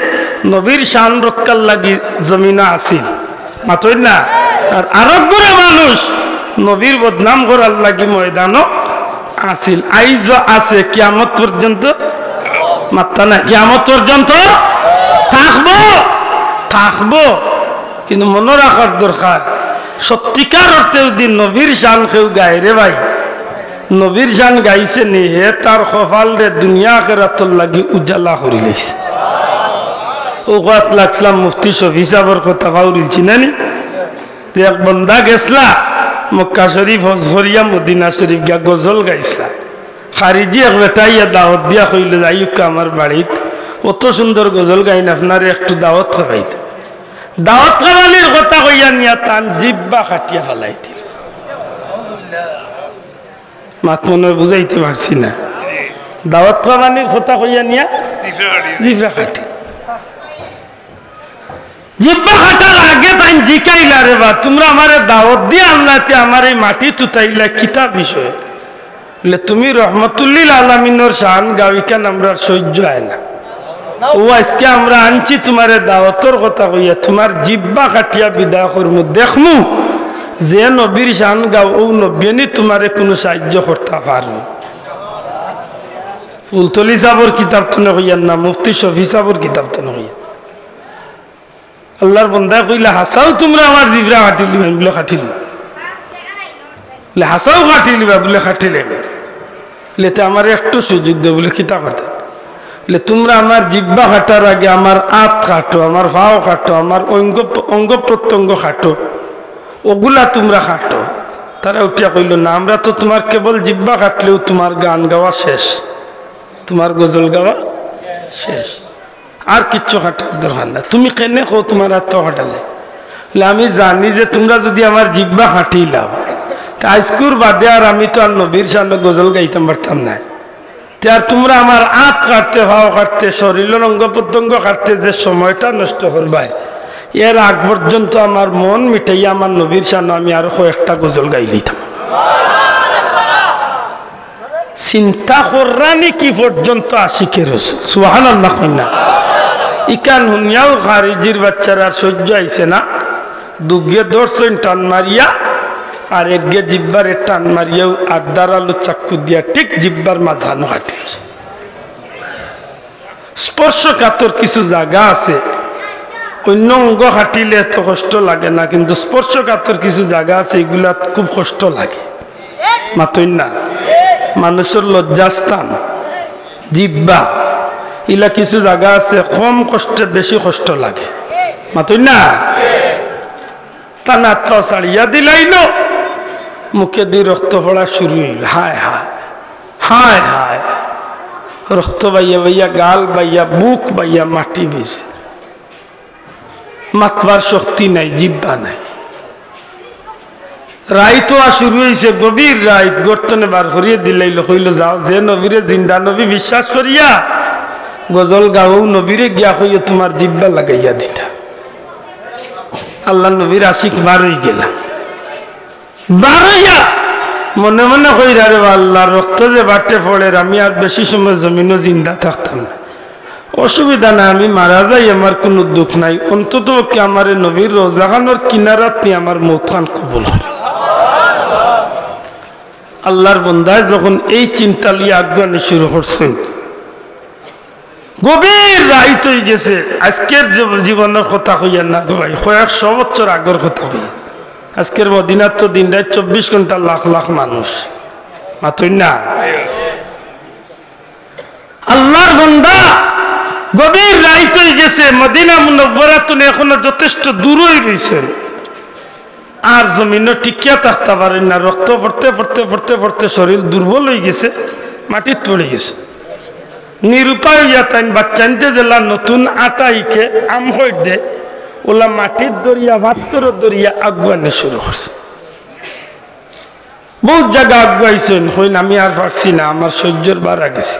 নবীর শান রক্ষার লাগি জমিনা আসিল, মাতই না, আর আরেকগুলো মানুষ নবীর বদনাম করার লাগি ময়দানও আসিল, আইজ আছে, কিয়ামত পর্যন্ত মাত্রা না, কিয়ামত পর্যন্ত থাকবো থাকবো। কিন্তু মনে রাখার দরকার, সত্যিকার অর্থে যদি নবীর শান কেউ গায় রে ভাই, নবীর শান গাইছে নি, হে তার কপাল রে দুনিয়া আখিরাতর লাগি উজালা করি লাইছে। ও কাত লাগছিলাম মুফতি শফি সাহেবের কথা পাউরিলছি নানি, এক বন্দা গেছলা মক্কা শরীফ হজ করিয়া মদিনা শরীফ গিয়া গজল গাইছলা, খারিজি এক বেটাইয়া দাওয়াত দিয়া কইল যাইকা আমার বাড়িত, অত সুন্দর গজল গাইন, আপনার একটু দাওয়াত খাবাইতে। দাওয়াত খাবানির কথা কইয়া নিয়া তান জিব্বা কাটিয়া ফেলাইতে, মাত মনে বুঝাইতে পারছি না, দাওয়াত খাবানির কথা কইয়া নিয়া জিব্বা কাটি, জিব্বা কাটার আগে তাই জিকাইলা রে বা তোমরা আমার দাওয়াত দিয়ে আনলাতে আমার এই মাটি তুতাইলা কিতা বিষয়? বলে তুমি রহমতুল্লিল আলামিনের শান গাওই কেন আমরা সহ্য হয় না, ও আজকে আমরা আনছি তোমার দাওয়াতর কথা কইয়া তোমার জিব্বা কাটিয়া বিদায় করমু, দেখমু যে নবীর শান গাও ও নবীনি তোমারে কোনো সাহায্য করতে পারো। ফুলতলি সাবর কিতাব তো নইয়ার না, মুফতি শফি সাবর কিতাব তো নইয়া। আল্লাহর বন্দা কইলা হাসাও তোমরা আমার জিবরা কাটি লিবেন বলে কাটিল, হাসাও কাটি লিবা বলে কাটিলে, লেতে আমার একটু সুযোগ দে বলে কিতা কথা, তোমরা আমার জিব্বা কাটার আগে আমার আত কাটো, আমার ভাও কাটো, আমার অঙ্গ প্রত্যঙ্গ কাটো, ওগুলা তোমরা কাটো। তারা উঠিয়া কইল না, আমরা তো তোমার কেবল জিব্বা কাটলেও তোমার গান গাওয়া শেষ, তোমার গজল গাওয়া শেষ, আর কিচ্ছু কাটার দরকার না, তুমি কেনে কো তোমার আত্ম কাটালে? আমি জানি যে তোমরা যদি আমার জিব্বা কাটিলাও আজকুর বাদে আর আমি তো আর নবীর সামনে গজল গাইতাম পারতাম না, আর তোমরা আমার আত কাটতে, ভাও কাটতে, শরীরের অঙ্গ প্রত্যঙ্গ কাটতে যে সময়টা নষ্ট করবাই, এর আগ পর্যন্ত আমার মন মিটাইয়া আমার নবীর সামনে আমি আরো কয়েকটা গজল গাই লইতাম। চিন্তা কররানি কি পর্যন্ত আশিকের রাসূল সুবহানাল্লাহ কইনা ইকান হুনিয়াও খারিজির বাচ্চারা সহ্য আইছে না, দুগে দর্শন টান মারিয়া আর একগে জিব্বারে টান মারিয়াও আর দাঁড়ালো চাক্কু দিয়া ঠিক জিব্বার মাঝানো হাঁটিছে। স্পর্শকাতর কিছু জায়গা আছে, অন্য অঙ্গ হাঁটিলে এত কষ্ট লাগে না, কিন্তু স্পর্শকাতর কিছু জায়গা আছে এগুলা খুব কষ্ট লাগে। মাতই না, মানুষের লজ্জাস্থান জিব্বা, ইলা কিছু জায়গা আছে কম কষ্টে বেশি কষ্ট লাগে। মাতই না, টানা তো ছাড়িয়া দিলাইল, মুখে দিয়ে রক্ত পড়া শুরু হইল, হায় হায় হায় হায়, রক্ত বাইয়া বাইয়া গাল বাইয়া বুক বাইয়া মাটি বেছে, মাতবার শক্তি নাই, জিব্বা নাই। রাইতো শুরু হয়েছে, গভীর রাইত গর্তনে বার করিয়ে দিলাইল, কইল যাও যে নবীরে জিন্দা নবী বিশ্বাস করিয়া গজল গাও, নবীরে গিয়া কইয়া তোমার জিব্বা লাগাইয়া দিতা। আল্লাহ নবীর আশিক বার হয়ে গেলাম, বার হইয়া মনে মনে কইরা রে আল্লাহ রক্ত যে বাটে পড়ে আমি আর বেশি সময় জমিনও জিন্দা থাকতাম না, অসুবিধা না, আমি মারা যাই, আমার কোনো দুঃখ নাই, অন্তত কি আমার নবীর রোজাখানোর কিনারাত নিয়ে আমার মৌতখান কবুল হয়। আল্লাহর বন্দায় যখন এই চিন্তা লিয়ে আজ্ঞানে শুরু করছেন, গভীর রাইত হয়ে গেছে। আজকের জীবনের কথা হইয়া না ভাই, কয়েকশো বছর আগের কথা হইয়া, আজকের মদিনার তো দিন রাত 24 ঘন্টা লাখ লাখ মানুষ, মাতই না। আল্লাহর বান্দা গভীর রাইত হয়ে গেছে, মদিনা মুনব্বরা তো এখনো যথেষ্ট দূরই রয়েছেন, আর জমিনও টিকিয়া থাকতে পারেন না। রক্ত পড়তে পড়তে পড়তে পড়তে শরীর দুর্বল হয়ে গেছে, মাটির পড়ে গেছে। নিরুপায় হইয়া তাই বাচ্চা আনতে জেলা নতুন আটাইকে আম হয়ে দে ওলা মাটির দরিয়া ভাত্তর দরিয়া আগুয়ানে শুরু করছে। বহুত জায়গা আগুয়াইছেন, হইন আমি আর পারছি না, আমার সহ্যের বাড়া গেছে,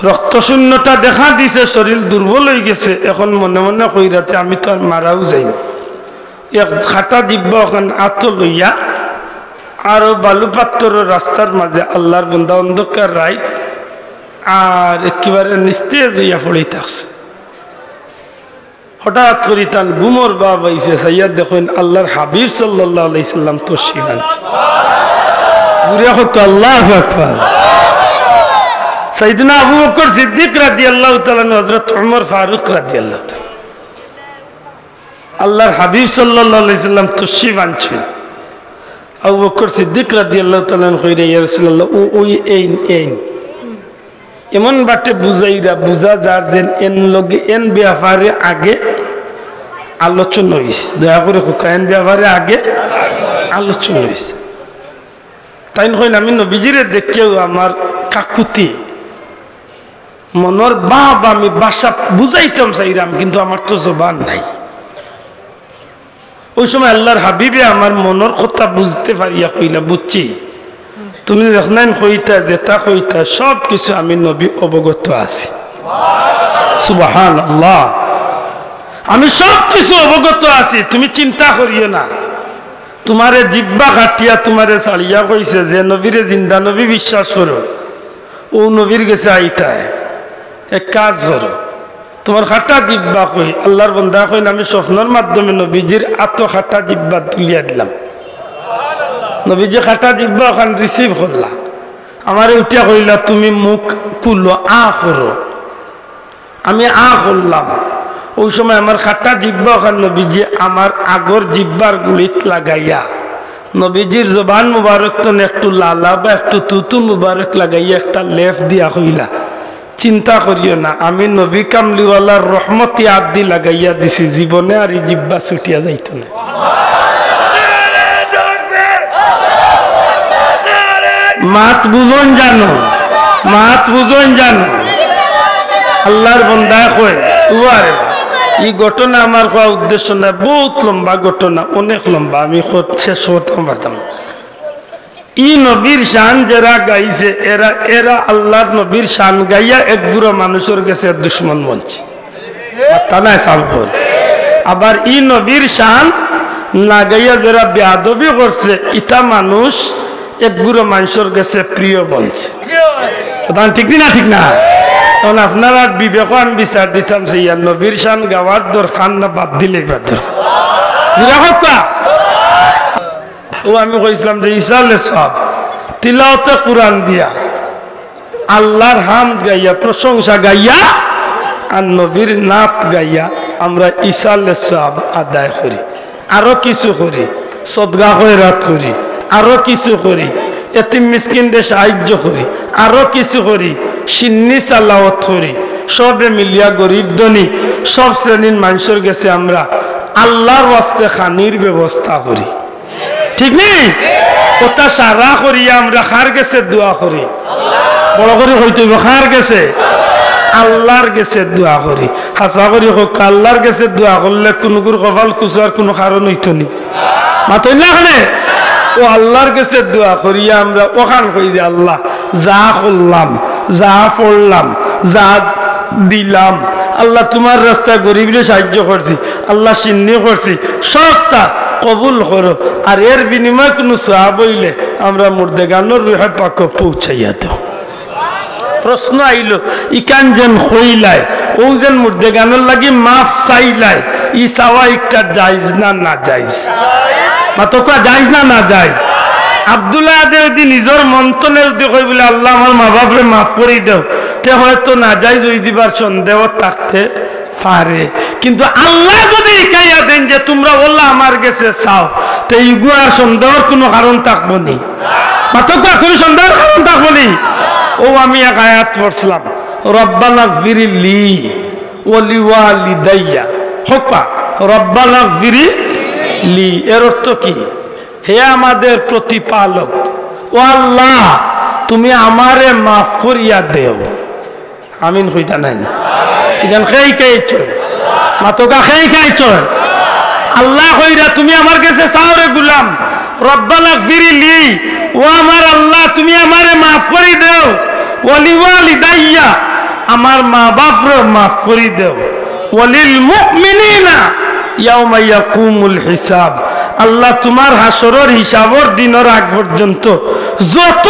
রক্ত শূন্যতা দেখা দিছে, শরীর দুর্বল হয়ে গেছে। এখন মনে মনে কইরাতে আমি তো আর মারাও যাইনি, এক খাটা দিব্য ওখান আত লইয়া আরো বালুপাত্তর রাস্তার মাঝে আল্লাহর বন্দা অন্ধকার রাইত আর একেবারে নিস্তেজ হইয়া পড়ে থাকছে। হঠাৎ করি তান গুমর বাপ আইসে, সাইয়া দেখেন আল্লাহর হাবিব সাল্লাল্লাহু আলাইহি সাল্লাম তো শিখান ঘুরে হোক আল্লাহু আকবার। সাইয়েদনা আবু বকর সিদ্দিক রাদিয়াল্লাহু তাআলা, হযরত ওমর ফারুক রাদিয়াল্লাহু তাআলা, আল্লাহর হাবিব সাল্লাল্লাহু আলাইহি সাল্লাম তশরিফ আনছেন। আবু বকর সিদ্দিক রাদিয়াল্লাহু তাআলা কইরা, ইয়া রাসূলুল্লাহ, ওই এইন এমন বাটে বুঝাইরা বুঝা যার যেন এন লগে এন ব্যাপারে আগে আলোচনা হয়েছে। দয়া করে হোক, এন ব্যাপারে আগে আলোচনা হয়েছে। তাই কইন আমি নবীজিরে দেখেও আমার কাকুতি মনের বাপ আমি বাসা বুঝাইতাম চাইরাম, কিন্তু আমার তো জবান নাই। ওই সময় আল্লাহর হাবিবে আমার মনের কথা বুঝতে পারিয়া কইলা, বুঝছি তুমি যখন কইতা যেটা কইতা সব কিছু আমি নবী অবগত আছি। সুবহানাল্লাহ, আমি সব কিছু অবগত আছি, তুমি চিন্তা করিও না। তোমারে জিব্বা কাটিয়া তোমারে ছাড়িয়া কইছে যে নবীরে জিন্দা নবী বিশ্বাস করো, ও নবীর গেছে আইতায় এক কাজ করো, তোমার খাটা জিব্বা কই আল্লাহর বন্দা কইন আমি স্বপ্নের মাধ্যমে নবীজির আত খাটা জিব্বা তুলিয়া দিলাম। নবীজি খাটা জিব্বা ওখান রিসিভ করলা, আমারে উঠিয়া কইলা তুমি মুখ খুলো, আ করো। আমি আ করলাম। ওই সময় আমার খাটা জিব্বা ওখান নবীজি আমার আগর জিব্বার গুলিত লাগাইয়া নবীজির জবান মুবারক তো একটু লালা বা একটু তুতু মুবারক লাগাইয়া একটা লেফ দিয়া কইলা, চিন্তা করিও না, আমি নবী কামলিওয়ালার রহমতি আদি লাগাইয়া দিছি, জীবনে আর এই জিব্বা ছুটিয়া যাইত না। মাত বুঝন জানো, মাত বুঝন জানো। আল্লাহর বন্দা কয় উয়ারে এই ঘটনা আমার কোয়া উদ্দেশ্য না, বহুত লম্বা ঘটনা, অনেক লম্বা, আমি শেষ করতে পারতাম। ই নবীর শান যারা গাইছে এরা এরা আল্লাহর নবীর শান গাইয়া এক বুড়ো মানুষের কাছে দুশ্মন বলছে, তা নাই সাল কর। আবার ই নবীর শান না গাইয়া যারা বেয়াদবি করছে ইটা মানুষ এক বুড়ো মানুষের কাছে প্রিয় বলছে। ঠিক না? ঠিক না? তখন আপনারা বিবেকান বিচার দিতাম যে ইয়ার নবীর শান গাওয়ার দরকার না বাদ দিলে ও আমি কইছিলাম যে ইসালে সব তিলাওয়াতে কুরআন দিয়া আল্লাহর হামদ গাইয়া প্রশংসা গাইয়া আর নবীর নাত গাইয়া আমরা ইসালে সব আদায় করি, আরো কিছু করি, সদকা খয়রাত করি, আরো কিছু করি, এতিম মিসকিনদের সাহায্য করি, আরো কিছু করি, সিন্নি সালাওয়াত করি, সবে মিলিয়া গরিব ধনী সব শ্রেণীর মানুষের কাছে আমরা আল্লাহর ওয়াস্তে খানির ব্যবস্থা করি। ঠিক নেই? ওটা সারা করিয়া আমরা খার গেছে দোয়া করি, বড় করে হইতে খার গেছে আল্লাহর গেছে দোয়া করি। হাসা করি হোক আল্লাহর গেছে দোয়া করলে কোনো কপাল কুচার কোনো কারণ হইতো নি, মাতই না ওখানে। ও আল্লাহর কাছে দোয়া করিয়া আমরা ওখান কই যে আল্লাহ যা করলাম, যা পড়লাম, যা দিলাম, আল্লাহ তোমার রাস্তায় গরিবরে সাহায্য করছি, আল্লাহ সিন্নি করছি, সবটা কবুল করো। আর এর বিনিময়ে কোনো সওয়াব হইলে আমরা মুর্দেগানোর রুহে পাক পৌঁছাইয়া দাও। প্রশ্ন আইল ইকান যেন হইলাই ও যেন মুর্দেগানোর লাগি মাফ চাইলাই, ই চাওয়া একটা জায়েজ না না জায়েজ? মাতকা জায়েজ না না জায়েজ? আব্দুল্লাহ যদি নিজের মন্থনে যদি কই বলে আল্লাহ আমার মা বাপরে মাফ করে দাও, তে হয়তো না জায়েজ হয়ে দিবার সন্দেহ থাকতে পারে। কিন্তু আল্লাহ যদি ইকাইয়া দেন যে তোমরা বললা আমার গেছে চাও, তো ইগু আর সন্দেহের কোনো কারণ থাকবো নি? মাতকা কোনো সন্দেহের কারণ থাকবো নি? ও আমি এক আয়াত পড়ছিলাম, রব্বানা গফির লি ওয়া লিওয়ালিদাইয়া হকা রব্বানা গফির লি এর অর্থ কি হে আমাদের প্রতিপালক ও আল্লাহ তুমি আমারে মাফ করিয়া দেও আমিন কইতা নাই ইখান খেই খাইছ মাতকা খেই খাইছ আল্লাহ কইরা তুমি আমার কাছে চাও রে গোলাম রব্বানা গফির লি ও আমার আল্লাহ তুমি আমারে মাফ করি দেও ওয়া লিওয়ালিদাইয়া আমার মা বাপরে মাফ করি দেও ওয়ালিল মুমিনিনা ইয়াউমা ইয়াকুমুল হিসাব আল্লাহ তোমার হাসরের হিসাবের দিনের আগ পর্যন্ত যত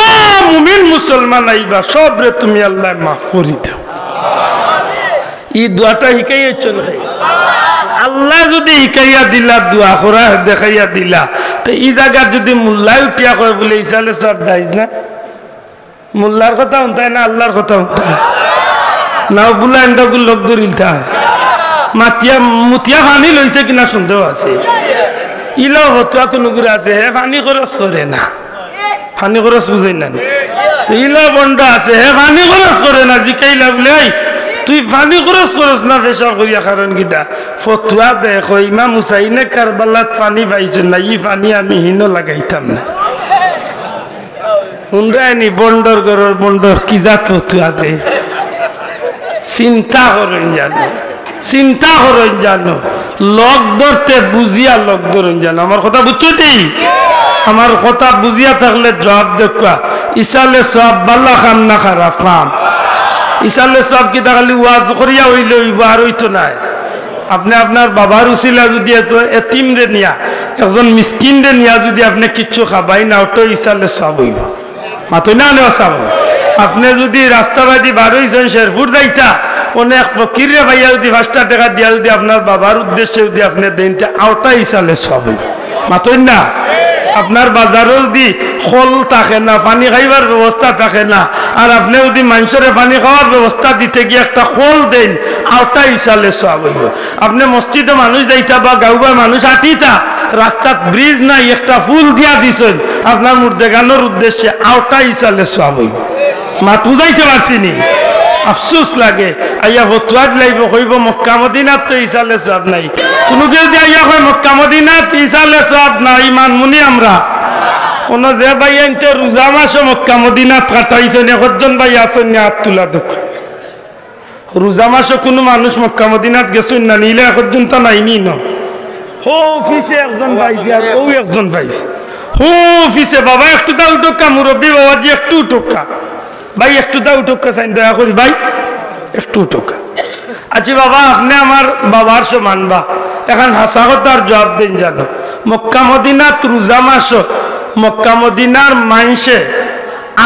মুমিন মুসলমান আইবা সবরে তুমি আল্লাহ মাফ করি দাও এই দোয়াটা শিখাইয়া চলে আল্লাহ যদি শিখাইয়া দিলা দোয়া করা দেখাইয়া দিলা তো এই জায়গা যদি মোল্লাই উঠিয়া কয় বলে ইসালে সব দাইজ না মোল্লার কথা শুনতায় না আল্লাহর কথা শুনতায় না বুলা এন্ডাগুলো লোক ধরিলতা মাতিয়া মুতিয়া পানি লইছে কিনা সন্দেহ আছে ইলাও হতুয়া কোনো গুড়া আছে হে পানি খরচ করে না পানি খরচ বুঝাই না ইলা বন্ধ আছে হে পানি খরচ করে না জিকাইলা বলে তুই পানি খরচ করস না পেশা করিয়া কারণ কিতা ফতুয়া দেখো ইমাম হুসাইনে কারবালাত পানি পাইছেন না ই পানি আমি হিনো লাগাইতাম না হুন্ডায়নি বন্ডর গরর বন্ডর কি জাত ফতুয়া দে চিন্তা করেন জানো চিন্তা করেন জানো লোক ধরতে বুঝিয়া লোক ধরেন জানো আমার কথা বুঝছো নি আমার কথা বুঝিয়া থাকলে জবাব দেখা ইসালে সব বাল্লা খাম না খারাপ খাম ইসালে সব কি তাহলে ওয়াজ করিয়া হইলে হইব আর হইতো নাই আপনি আপনার বাবার উসিলা যদি এতিম রে নিয়া একজন মিসকিন রে নিয়া যদি আপনি কিচ্ছু খাবাই না ওটো ইসালে সব হইব মাথো না নেওয়া সব আপনি যদি রাস্তাবাদী বার হইছেন শেরপুর যাইতা অনেক ফকির রে ভাইয়া যদি 5টা টাকা দিয়া যদি আপনার বাবার উদ্দেশ্যে যদি আপনি দেন আওটা ইসালে সব হইব মাথো না আপনার বাজারও যদি খোল থাকে না পানি খাইবার ব্যবস্থা থাকে না আর আপনি যদি মানুষের পানি খাওয়ার ব্যবস্থা দিতে গিয়ে একটা খোল দেন আওটা ইসালে সব হইব আপনি মসজিদে মানুষ যাইতা বা গাঁওয়া মানুষ আটিতা রাস্তাত ব্রিজ নাই একটা ফুল দিয়া দিছেন আপনার মুর্দেগানোর উদ্দেশ্যে আওটা ইসালে সব হইব মাত বুঝাইতে পারছি নি আফসোস লাগে আইয়া ফতুয়াজ লাইব কইব মক্কা মদিনাত তো ইসালে সব নাই কোনো কেউ যদি আইয়া কয় মক্কা মদিনাত ইসালে সব নাই মানমুনি আমরা কোন যে ভাই আনতে রোজা মাসে মক্কা মদিনাত কাটাইছেন একজন ভাই আছেন না হাত তুলা দুঃখ রোজা মাসে কোনো মানুষ মক্কা মদিনাত গেছেন না নিলে পর্যন্ত নাইনি ন হো অফিসে একজন ভাইছে আর ও একজন ভাইছে হো অফিসে বাবা একটু দাও টোকা মুরব্বী বাবাজি একটু টোকা ভাই একটু দাও টোকা চাই দয়া করি ভাই একটু টোকা আচ্ছা বাবা আপনি আমার বাবার সমান বা এখন হাসা কথার জবাব দিন জানো মক্কা মদিনাত রোজা মাস মক্কা মদিনার মাইনসে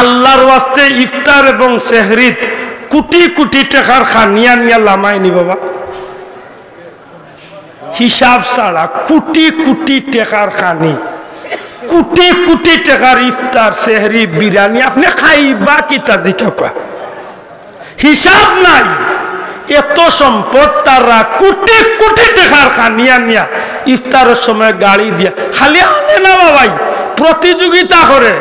আল্লাহর ওয়াস্তে ইফতার এবং সেহরিত কোটি কোটি টাকার খানিয়া নিয়া লামায়নি বাবা হিসাব ছাড়া কোটি কোটি টাকার খানি কোটি কোটি টাকার ইফতার সেহরি বিরিয়ানি আপনি খাইবা কি তাজিকা হিসাব নাই এত সম্পদ তারা কোটি কোটি টাকার খানিয়া নিয়া ইফতারের সময় গাড়ি দিয়া খালি আনে না বাবাই প্রতিযোগিতা করে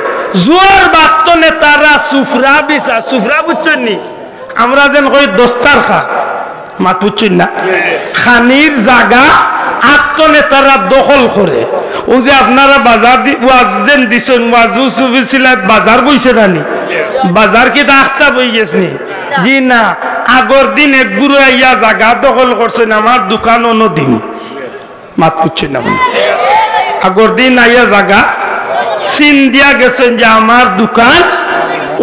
জোয়ার বাক্ত নেতারা সুফরা বিছা সুফরা বুঝছেন নি আমরা যেন কই দস্তার খা মাত বুঝছেন না খানির জায়গা আত্ম নেতারা দখল করে ও যে আপনারা বাজার ওয়াজেন দিছেন ওয়াজু সুবিছিলা বাজার বইছে জানি বাজার কি আখতা বই গেছনি জি না আগর দিন এক গুরু আইয়া জায়গা দখল করছেন আমার দোকান অনদিন মাত বুঝছেন না আগর দিন আইয়া জায়গা সিন দিয়া গেছেন যে আমার দোকান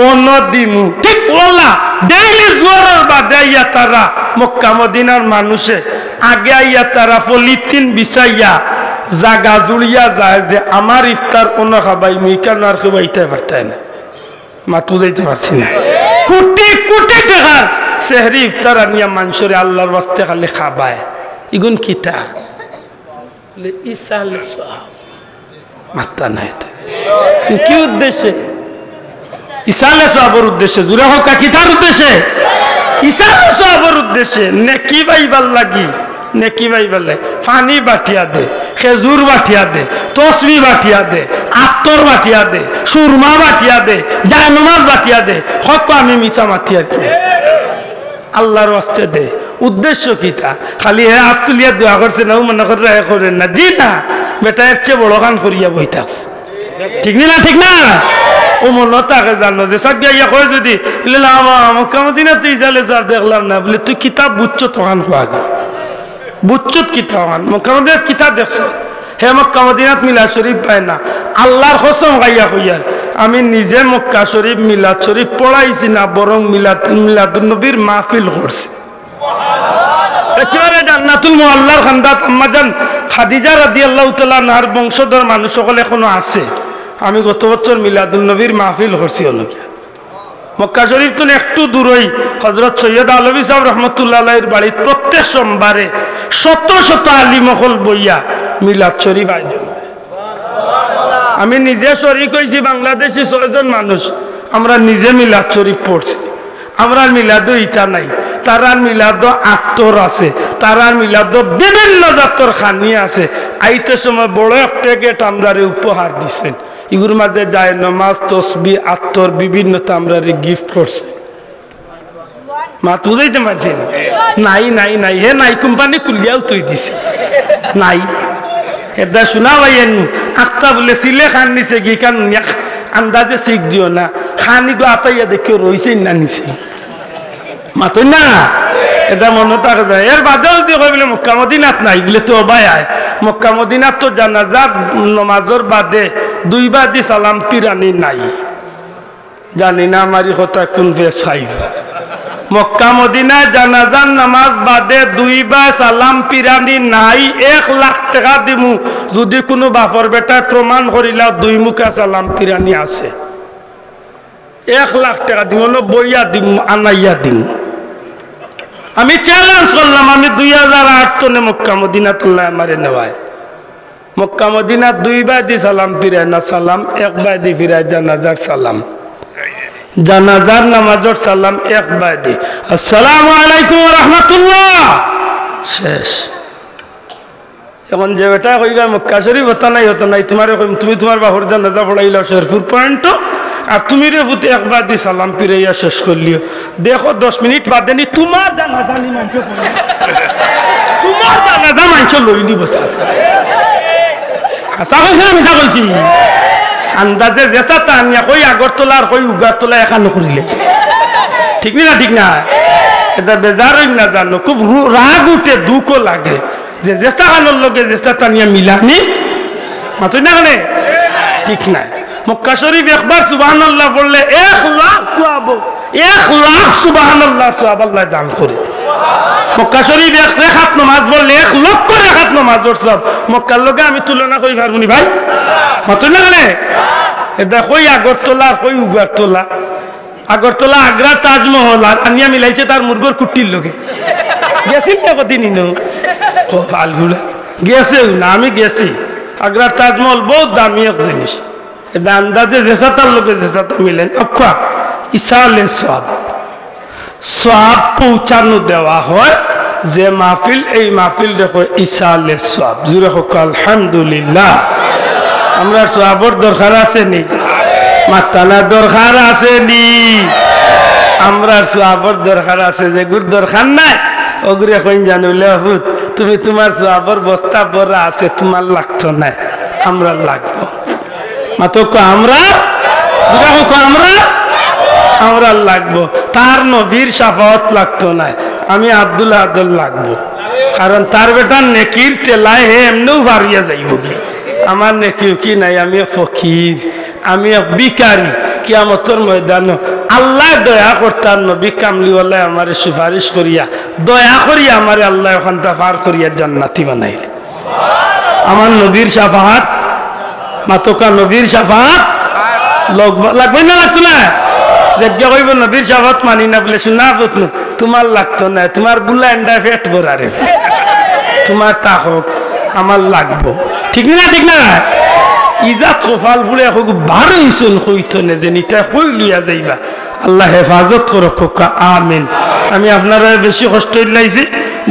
অনদিমু ঠিক বললা ডেইলি জোয়ারের বাদে আইয়া তারা মক্কা মদিনার মানুষে আগে আইয়া তারা পলিথিন বিছাইয়া জাগা জুড়িয়া যায় যে আমার ইফতার অন্য খাবাই মুই কেন আর খাইতে পারতাই না মাতু যাইতে পারছি না কোটি কোটি টাকার সেহরি ইফতার আনিয়া মানুষের আল্লাহর বাস্তে খালি খাবায় ইগুন কিতা ইসাল সব মাত্তা নাই কি উদ্দেশ্যে ইসালে সবের উদ্দেশ্যে জুড়ে হোক কিতার উদ্দেশ্যে ইসালে সবের উদ্দেশ্যে নেকি পাইবার লাগি নেকি পাইবার লাগে পানি বাটিয়া দে খেজুর বাটিয়া দে তসবি বাটিয়া দে আত্তর বাটিয়া দে সুরমা বাটিয়া দে জায়নমাজ বাটিয়া দে হক আমি মিশা মাতিয়া আল্লাহর ওয়াস্তে দে উদ্দেশ্য কিতা খালি হে হাত তুলিয়া দোয়া করছে না মনে করে রায় করেন না জি না বেটা এর চেয়ে বড় কান করিয়া বইতা ঠিক না ঠিক না ও মনে তাকে জানো যে সব গিয়া কয় যদি মক্কা মদিনা তুই যালে স্যার দেখলাম না বলে তুই কিতাব বুঝছো তখন খোয়া বুঝছত কিতাব মক্কা মদিনাত কিতাব দেখছ হে মক্কা মদিনাত মিলাদ শরীফ পায় না আল্লাহর কসম গাইয়া কইয়ার আমি নিজে মক্কা শরীফ মিলাদ শরীফ পড়াইছি না বরং মিলাদুন নবীর মাহফিল করছি একেবারে জান্নাতুল মুআল্লার খান্দাত আম্মাজান খাদিজা রাদিয়াল্লাহু তাআলা আনহার বংশধর মানুষ সকল এখনো আছে আমি গত বছর মিলাদুন নবীর মাহফিল করছি অলকিয়া মক্কা শরীফ তো একটু দূরই হযরত সৈয়দ আলভী সাহেব রহমতুল্লাহ আলাইহির বাড়ির প্রত্যেক সোমবারে শত শত আলিমহল বইয়া মিলাদ শরীফ আয়োজন আমি নিজে শরীক হয়েছি বাংলাদেশি 6 জন মানুষ আমরা নিজে মিলাদ শরীফ পড়ছি আমরা মিলাদও ইটা নাই তারার মিলাদ আত্মর আছে তারার মিলাদ বিভিন্ন জাতর খানি আছে আইতে সময় বড় একটা গেট আমরা উপহার দিছেন এগুলোর মাঝে যায় নামাজ তসবিহ আত্মর বিভিন্ন তামরারে গিফট করছে মা বুঝাইতে পারছি নাই নাই নাই হে নাই কোম্পানি খুলিয়াও তুই দিছে নাই এটা শোনা ভাইয়েন আত্মা বলে সিলে খান নিছে গি কান আন্দাজে শিখ দিও না খানি গো আতাইয়া দেখে রইছে না নিছে মাতো না এটা মনে থাকে যায় এর বাদেও যদি কই বলে মক্কা মদিনাত নাই বলে তো ভাই আয় মক্কা মদিনাত তো জানাজা নামাজের বাদে দুইবার দি সালাম পিরানি নাই জানি না আমারই কথা কোন ফে সাইব মক্কা মদিনা জানাজার নামাজ বাদে দুইবার সালাম পিরানি নাই 1 লাখ টাকা দিমু যদি কোনো বাপর বেটা প্রমাণ করিলা দুই মুখা সালাম পিরানি আছে 1 লাখ টাকা দিব না বইয়া দিম আনাইয়া দিম আমি চ্যালেঞ্জ করলাম আমি 2008 সনে মক্কা মদিনা তুল্লাহ আমারে নেওয়ায় মক্কা মদিনা দুইবার দি সালাম ফিরায় না সালাম একবার দি ফিরায় জানাজার সালাম জানাজার নামাজের সালাম একবার দি আসসালামু আলাইকুম ওয়া রাহমাতুল্লাহ শেষ এখন যে বেটা কইবা মক্কা শরীফ হতা নাই তোমারে কইম তুমি তোমার বাহুর জানাজা পড়াইলা শেরপুর পয়েন্ট আর তুমি রে বুতে একবার দি সালাম ফিরাইয়া শেষ করলিও দেখো 10 মিনিট বাদে নি তোমার জানাজা নি মানছ তোমার জানাজা মানছ লইলি বসে আছে আচ্ছা কইছে আমি তা কইছি আন্দাজে যেটা তানিয়া কই আগরতলা আর কই উগারতলা এখান করিলে ঠিক না ঠিক না এটা বেজার হই না জানো খুব রাগ উঠে দুঃখ লাগে যে যেটা খানোর লগে যেটা তানিয়া মিলানি মাতই না কেন ঠিক না মক্কা শরীফ একবার সুবহানাল্লাহ পড়লে 1 লাখ সওয়াব 1 লাখ সুবহানাল্লাহ সওয়াব আল্লাহ দান করে মক্কা শরীফ 1 রাকাত নামাজ পড়লে 1 লক্ষ রাকাত নামাজের সওয়াব মক্কার লগে আমি তুলনা করি পারবনি ভাই মাতই না কেন এটা কই আগরতলা কই উগারতলা আগরতলা আগ্রা তাজমহল আর আনিয়া মিলাইছে তার মুরগর কুটির লগে গেছি না কদিনই নো ফালগুলা গেছে না আমি গেছি আগ্রা তাজমহল বহুত দামি এক জিনিস এটা আন্দাজে যেসাতার লোকে যেসাতা মিলেন অক্ষা ইসালে সওয়াব পৌঁছানো দেওয়া হয় যে মাহফিল এই মাহফিল দেখো ইসালে সওয়াব জুড়ে হোক আলহামদুলিল্লাহ আমরা সওয়াবর দরকার আছে নি মাতানা দরকার আছে নি আমরা সওয়াবর দরকার আছে যে গুর দরকার নাই ওগুরে কইন জানুলে হুত তুমি তোমার সওয়াবর বস্তা ভরা আছে তোমার লাগতো না আমরা লাগবো মাতো আমরা লাগবো তার নবীর শাফাত লাগতো না আমি আব্দুল্লাহ লাগবো কারণ তার বেটার নেকির তেলায় হে এমনিও ভারিয়া যাইব কি আমার নেকিও কি নাই আমি ফকির আমি বিকারি কিয়ামতের ময়দান আল্লাহ দয়া করতার নবী কামলিওয়ালা আমারে সুপারিশ করিয়া দয়া করিয়া আমারে আল্লাহ ওখানটা পার করিয়া জান্নাতি বানাইল আমার নবীর শাফাত মাতকা নবীর শাফাত লাগবে না লাগতো না যজ্ঞ কইব নবীর শাফাত মানি না বলে শোনা বুঝলো তোমার লাগতো না তোমার গুলা এন্ডা ফেট ভরারে তোমার তা হোক আমার লাগবো ঠিক না ঠিক না ইজা কফাল ফুলে হোক বারো ইসন হইতো না যে নিটা হই লইয়া যাইবা আল্লাহ হেফাজত করুক আমিন আমি আপনারা বেশি কষ্ট লাইছি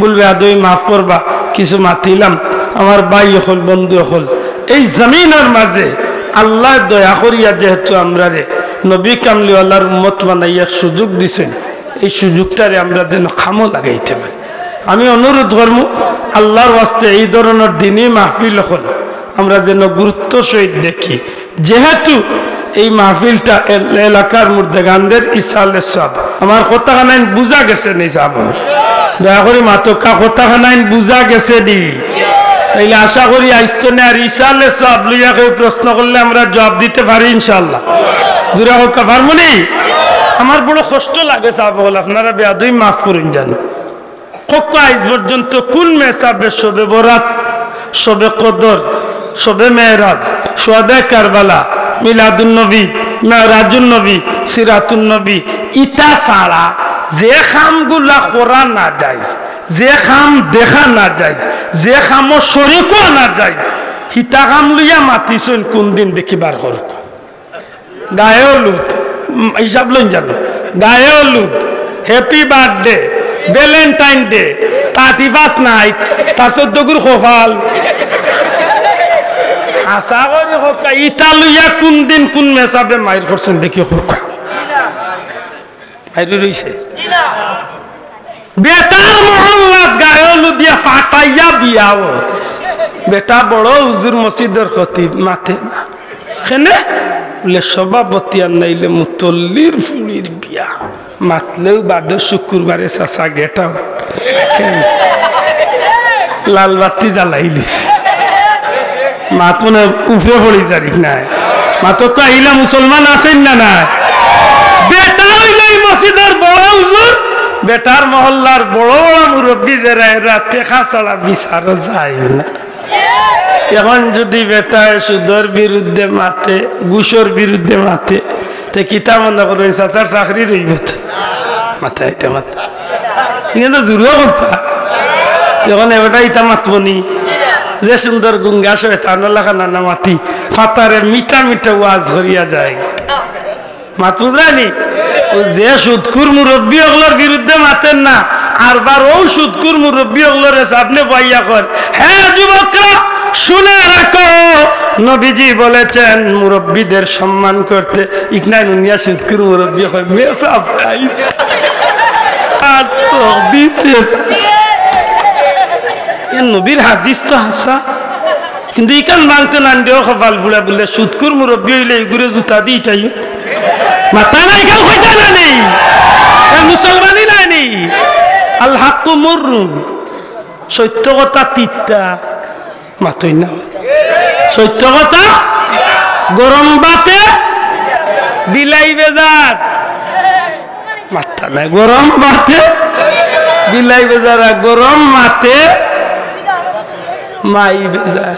বলবে আদই মাফ করবা কিছু মাতিলাম আমার ভাই হল বন্ধু হল এই জমিনের মাঝে আল্লাহ দয়া করিয়া যেহেতু আমরা রে নবী কামলিওয়ালার উম্মত বানাইয়া সুযোগ দিছেন এই সুযোগটারে আমরা যেন খামো লাগাইতে পারি। আমি অনুরোধ করব আল্লাহর ওয়াস্তে এই ধরনের দিনই মাহফিল হল আমরা যেন গুরুত্ব সহিত দেখি, যেহেতু এই মাহফিলটা এলাকার মুর্দেগানদের ইসালে সব। আমার কথাখানাইন বুঝা গেছে নেই সাব, দয়া করি মাতকা কথাখানাইন বুঝা গেছে নি, তাইলে আশা করি আইস্তনে আর ইসালে সব লইয়া কেউ প্রশ্ন করলে আমরা জবাব দিতে পারি ইনশাল্লাহ। জুরা হোক পারমনি। আমার বড় কষ্ট লাগে সাব হল, আপনারা বেয়াদুই মাফ করেন জানো। আজ পর্যন্ত কোন মেসাবে শবে বরাত, শবে কদর, শবে মেরাজ, শবে কারবালা, মিলাদুন নবী, মেরাজুন নবী, সিরাতুন নবী ইটা ছাড়া যে খামগুলা করা না যায়, যে খাম দেখা না যায়, যে খামও শরীকও না যায়, হিতা খাম লইয়া মাতিছেন কোন দিন দেখিবার হল। গায়েও লুত হিসাব লইন জানো, গায়েও লুত, happy birthday, Valentine day, 31 night, তার 14 গুর খোফাল। আশা করি হোকা ইটা লইয়া কোন দিন কোন মেসাবে মাইর করছেন দেখি হোকা মাইর রইছে। বেটার মহল্লাত গায়লু দিয়া ফাটাইয়া বিয়াও, বেটা বড় হুজুর মসজিদের খতিব মাথে না খেনে বলে সভাপতি আর নাইলে মুতল্লির ফুলির বিয়া মাতলেও বাদে শুক্রবারে চাষা গেটা লাল বাতি জ্বালাইলিস মাত মনে উফরে পড়ি জারি নাই মাত তো আহিলা মুসলমান আছেন না না। বেটা হইলে মসজিদের বড় হুজুর, বেটার মহল্লার বড় বড় মুরব্বী যারা এরা টেকা ছাড়া বিচারও যায় না। এখন যদি বেটায় সুদের বিরুদ্ধে মাতে, ঘুষের বিরুদ্ধে মাতে, তে কিতা মনে করেন চাচার চাকরি রইব মাথা এটা মাথা কিন্তু জুড়িও করবা। এখন এবারটা ইটা মাতবনি যে সুন্দর গুঙ্গা শয়তানলা নানা মাতি ফাতারে মিঠা মিঠা ওয়াজ হরিয়া যায় মাতুদানি যে সুদকুর মুরব্বী ওগুলোর বিরুদ্ধে মাতেন না, আরবার ও সুদকুর মুরব্বী ওগুলোর সামনে বাইয়া কর। হ্যাঁ যুবকরা শুনে রাখো, নবীজি বলেছেন মুরব্বীদের সম্মান করতে। ইকনাই নুনিয়া সুদকুর মুরব্বী হয় মেসাব খাই আর তো দিছে নবীর হাদিস তো হাসা, কিন্তু ইকান মানতে নান দিও কপাল বুড়া বলে সুদকুর মুরব্বী হইলে এগুলো জুতা দি এটাই মাথা নাই কাল কইতা না নেই মুসলমানই নাই নেই। আল হাক্কু মুররুন, সত্য কথা তিতা মাতই না, সত্য কথা গরম বাতে বিলাই বেজার মাথা নাই, গরম বাতে বিলাই বেজার, গরম মাতে মাই বেজার,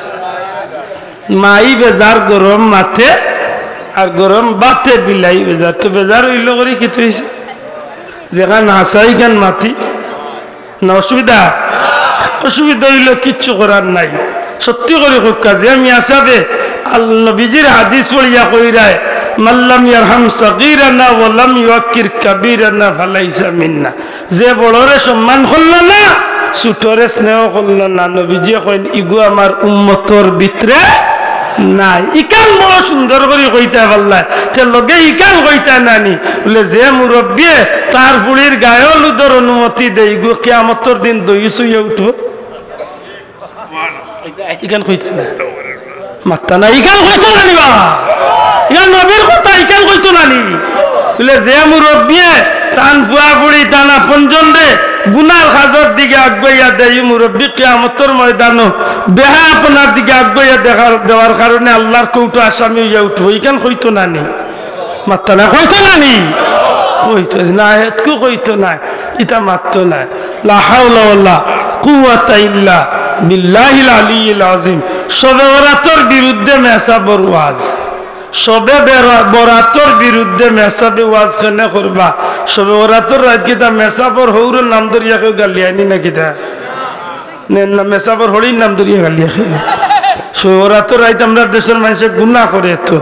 মাই বেজার গরম মাথে আর গরম বাতে বিলাই বেজার। তো বেজার হইল করে কি হয়েছে যেখান হাসাই গান মাতি না অসুবিধা, অসুবিধা হইল কিচ্ছু করার নাই। সত্যি করে হোক কাজে আমি আসাবে নবীজির হাদিস পড়িয়া কইরায় মাল্লাম ইয়ারহাম সাগীরানা ওয়া লাম ইউকির কাবীরানা ফালাইসা মিন্না। যে বড়রে সম্মান করল না, ছোটরে স্নেহ করল না, নবীজি কইন ইগু আমার উম্মতর ভিতরে নাই। ইকান বড় সুন্দর করে কইতা পারলাই তে লগে ইকান কইতা নানি বলে যে মুরব্বী তার ফুলির গায়েও লুদর অনুমতি দেই গো কিয়ামতের দিন দই সুইয়ে উঠব। ইকান কইতা না মাত্তা না, ইকান কইতো নানি বা ইকান নবীর কথা ইকান কইতো নানি বলে যে মুরব্বী টান ফুয়া ফুড়ি টানা পঞ্জন রে গুনার কাজের দিকে আগাইয়া দেয় মুরব্বী কিয়ামতের ময়দানও বেহা আপনার দিকে আগাইয়া দেওয়ার কারণে আল্লাহর কৌটো আসামি হইয়া উঠবো। ইখান কইতো নানি মাত্তা না, কইতো নানি কইতো না, এতকু কইতো না, ইটা মাত্র না। লা হাওলা ওয়ালা কুওয়াতা ইল্লা বিল্লাহিল আলিয়্যিল আযীম। শবে বরাতের বিরুদ্ধে মেসাবর ওয়াজ, সবে বরাতর বিরুদ্ধে মেসাবে ওয়াজ কেনে করবা। সবে বরাতর রাত কিতা মেসাবর হৌরের নাম ধরিয়া কেউ গালি আনি না কিতা মেসাবর হরির নাম ধরিয়া গালি আখে। সবে বরাতর রাত আমরা দেশের মানুষে গুনাহ করে তো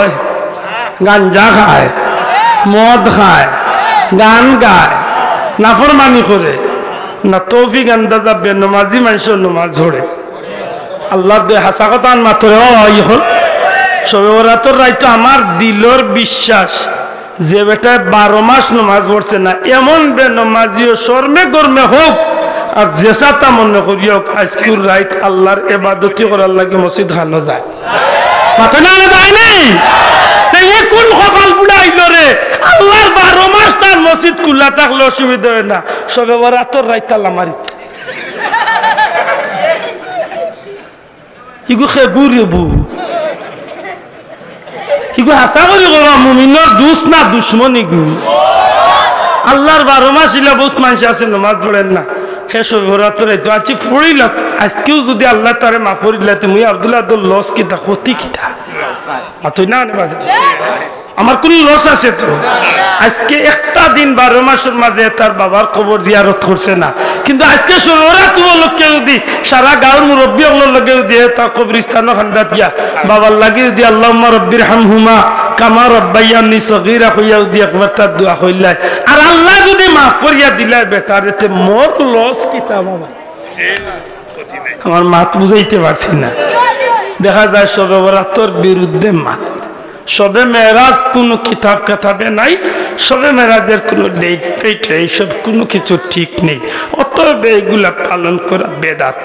ওই গাঞ্জা খায়, মদ খায়, গান গায়, নাফরমানি করে না তৌফিক আন্দাজা বেনমাজি মানুষের নমাজ ঝরে। আল্লাহর দে হাসা কথা মাত্র ও হল সবে বরাতের রাত আমার দিলর বিশ্বাস যে বেটায় 12 মাস নমাজ পড়ছে না এমন বেনমাজিও শর্মে গর্মে হোক আর জেসাতা মনে করি হোক আজকুর রাইত আল্লাহর ইবাদতি করার লাগে মসজিদ খানো যায় মাথা না যায় নাই এই কোন কপাল বুড়াইল রে আল্লাহর 12 মাস তার মসজিদ খোলা থাকলে অসুবিধা হয় না সবে বরাতর রাইত আল্লাহ মারি ইগু খে গুরিবু ইগু হাসা করি গো মুমিনের দুস না দুশমনি গু আল্লাহর 12 মাস ইলা বহুত মানুষ আছে নামাজ পড়েন না হে সবে বরাতর রাইত আছি পড়িল আজকেও যদি আল্লাহ তারে মাফ করিলে তুমি আব্দুল্লাহ আব্দুল লস কিতা ক্ষতি কিতা মাথুই না বাজে আমার কোন লস আছে তো আজকে একটা দিন 12 মাসের মাঝে তার বাবার কবর জিয়ারত করছে না কিন্তু আজকে শরীরাত উপলক্ষে যদি সারা গাঁর মুরব্বী ওগুলোর লগে দিয়ে তা কবরস্থান খান্দা দিয়া বাবার লাগে যদি আল্লাহুম্মা রব্বির হামহুমা কামা রব্বায়ানি সগীরা হইয়া দি একবার তার দোয়া হইলাই আর আল্লাহ যদি মাফ করিয়া দিলে বেটার এতে মোর লস কিতা বাবা আমার মাত বুঝাইতে পারছি না দেখা যায় সবে বরাতর বিরুদ্ধে মাত সবে মেরাজ কোনো কিতাব কাতাবে নাই সবে মেরাজের কোনো ডেট পেট এইসব কোনো কিছু ঠিক নেই অতএব এইগুলা পালন করা বেদাত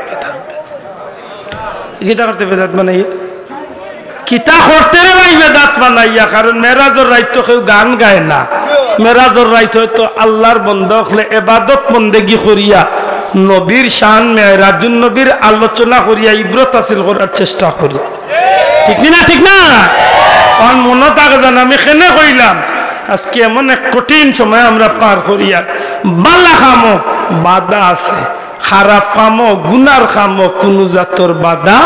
গীতা করতে বেদাত বানাইয়া কিতা করতে নাই বেদাত বানাইয়া কারণ মেরাজের রাইত তো কেউ গান গায় না মেরাজের রাইত হয়তো আল্লাহর বন্ধ হলে এবাদত বন্দেগি করিয়া নবীর শান মেরাজুন নবীর আলোচনা করিয়া ইব্রত হাসিল করার চেষ্টা করি ঠিক না ঠিক না আর মনে থাকে জান আমি কেনে কইলাম আজকে এমন এক কঠিন সময় আমরা পার করিয়া বালা খামো বাধা আছে খারাপ খামো গুনার খামো কোনো জাতর বাধা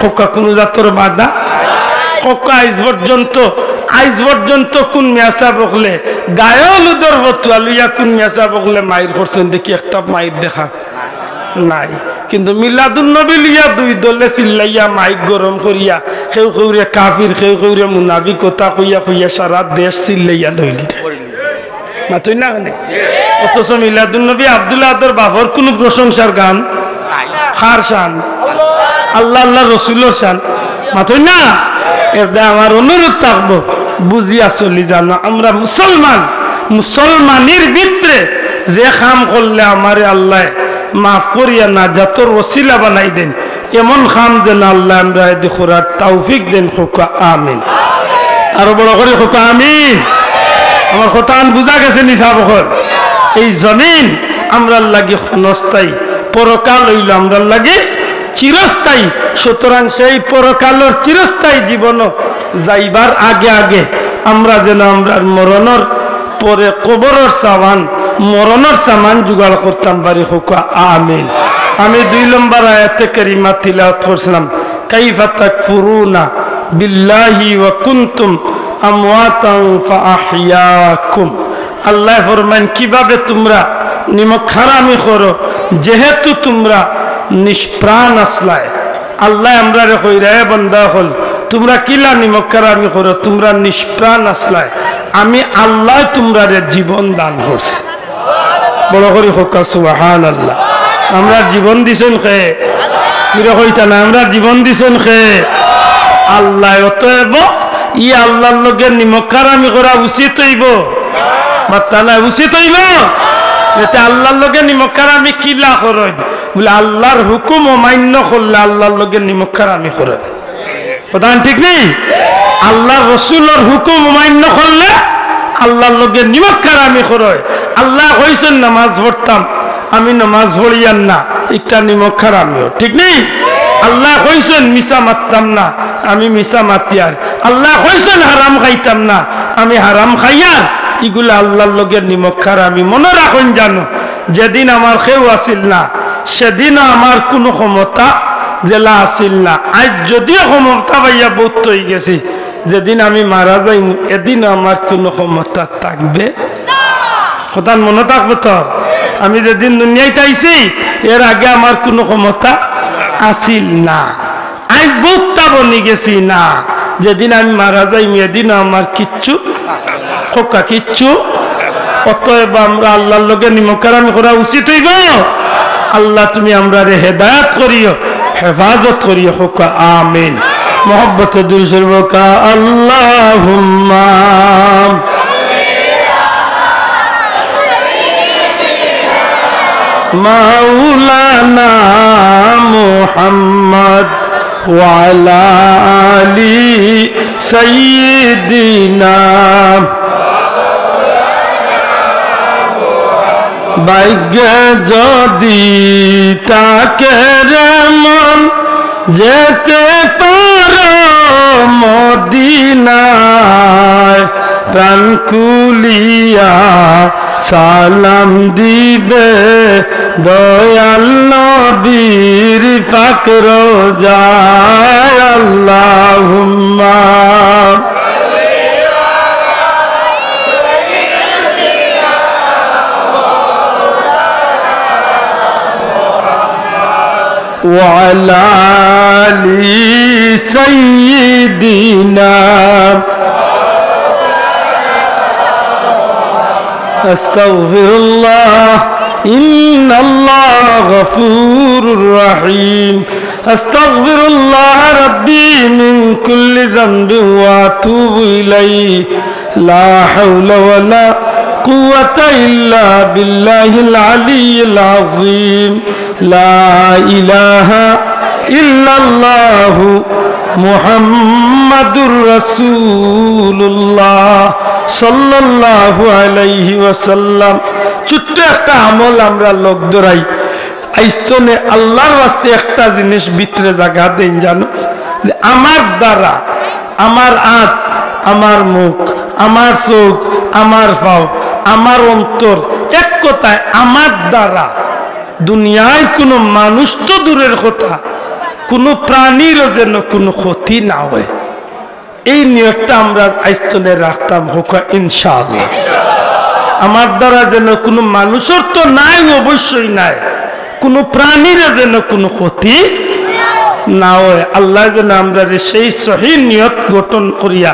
কোকা কোনো জাতর বাধা কোকা আইজ পর্যন্ত কোন মেসা বকলে গায়লুদর বতুয়া লইয়া কোন মেসা বকলে মাইর করছেন দেখি একটা মাইর দেখা নাই কিন্তু মিলাদুন নবী লিয়া দুই দলে চিল্লাইয়া মাইক গরম করিয়া কেউ কেউরে কাফির কেউ কেউরে মুনাফিক কথা কইয়া কইয়া সারা দেশ চিল্লাইয়া লইলি মাতুই না কেন অথচ মিলাদুন নবী আব্দুল্লাহ আদর বাফর কোন প্রশংসার গান খার শান আল্লাহ আল্লাহ রসুলের শান মাতুই না এটা আমার অনুরোধ থাকবো বুঝিয়া চলি জানো আমরা মুসলমানের ভিতরে যে কাম করলে আমারে আল্লাহ মাফ করিয়া না জাতর ওসিলা বানাই দেন এমন খাম যেন আল্লাহ আমরা দেখুরার তৌফিক দেন খোকা আমিন আরো বড় করে খোকা আমিন আমার কথা বুঝা গেছে নিশাবকর এই জমিন আমরার লাগে ক্ষণস্থায়ী পরকাল হইল আমরার লাগে চিরস্থায়ী সুতরাং সেই পরকালের চিরস্থায়ী জীবন যাইবার আগে আগে আমরা যেন আমরার মরণের পরে কবরের সামান মরণের সামান জোগাড় করতাম পারি হোকা আমিন আমি 2 নম্বর আয়াতে কারিমা তিলাওয়াত করছিলাম কাইফা তাকফুরুনা বিল্লাহি ওয়া কুনতুম আমওয়াতান ফাআহইয়াকুম আল্লাহ ফরমান কিভাবে তোমরা নিমক হারামি করো যেহেতু তোমরা নিষ্প্রাণ আসলায় আল্লাহ আমরা রে কইরা এ বান্দা হল তোমরা কিলা নিমক হারামি করো তোমরা নিষ্প্রাণ আসলায় আমি আল্লাহ তোমরা রে জীবন দান করছি বড় করে হোকা সুবহানাল্লাহ আমরা জীবন দিছেন খে কিরা কইতা না আমরা জীবন দিছেন খে আল্লাহ অতএব ই আল্লাহর লগে নিমকারামি করা উচিত হইব মাত্রা না উচিত হইব এতে আল্লাহর লগে নিমকারামি কিলা করই বলে আল্লাহর হুকুম অমান্য করলে আল্লাহর লগে নিমকারামি করে প্রধান ঠিক নেই আল্লাহর রাসূলের হুকুম অমান্য করলে আল্লাহর লগে নিমকারামি করে আল্লাহ কইছেন নামাজ পড়তাম আমি নামাজ পড়িয়ান না একটা নিমকারামিও ঠিক নেই আল্লাহ কইছেন মিছা মারতাম না আমি মিছা মাতিয়ার আল্লাহ কইছেন হারাম খাইতাম না আমি হারাম খাইয়ার এগুলা আল্লাহর লগে নিমকারামি মনে রাখুন জানো যেদিন আমার কেউ আসিল না সেদিন আমার কোনো ক্ষমতা জেলা আসিল না আজ যদিও ক্ষমতা পাইয়া বহুত হয়ে গেছি যেদিন আমি মারা যাই এদিন আমার কোনো ক্ষমতা থাকবে কথা মনে থাকবে তো আমি যেদিন দুনিয়াতে আইছি এর আগে আমার কোনো ক্ষমতা আসিল না আজ বহুতটা বনি গেছি না যেদিন আমি মারা যাই এদিন আমার কিচ্ছু খোকা কিচ্ছু অতএব আমরা আল্লাহর লগে নিমকারামি করা উচিত হইব আল্লাহ তুমি আমরা রে হেদায়েত করিও হেফাজত করিও খোকা আমিন মোহব্বতে দুরূদ শরীফ কা আল্লাহুম্মা মাওলানা মুহাম্মদ ওয়া আলা আলি সাইয়্যিদিনা ভাগ্য যদি তাকে রে মন যেতে পারো মদিনায় প্রাণ খুলিয়া সালাম দিবে দয়াল নবীর পাক রোজায় আল্লাহুম্মা وعلى آل سيدنا أستغفر الله إن الله غفور رحيم أستغفر الله ربي من كل ذنب وأتوب إليه لا حول ولا قوة إلا بالله العلي العظيم لا إله إلا الله محمد رسول الله صلى الله عليه وسلم ছোট্ট একটা আমল আমরা লোক ধরাই আইস্তনে আল্লাহর রাস্তে একটা জিনিস ভিতরে জায়গা দেন জানো যে আমার দ্বারা আমার হাত আমার মুখ আমার চোখ আমার পাও আমার অন্তর এক কথায় আমার দ্বারা দুনিয়ায় কোনো মানুষ তো দূরের কথা কোনো প্রাণীরও যেন কোনো ক্ষতি না হয় এই নিয়তটা আমরা আইস্তনে রাখতাম হোক ইনশাআল্লাহ আমার দ্বারা যেন কোনো মানুষের তো নাই অবশ্যই নাই কোনো প্রাণীর যেন কোনো ক্ষতি না হয় আল্লাহ যেন আমরা সেই সহি নিয়ত গঠন করিয়া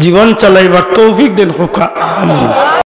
জীবন চালাইবার তৌফিক দেন হোক আমিন।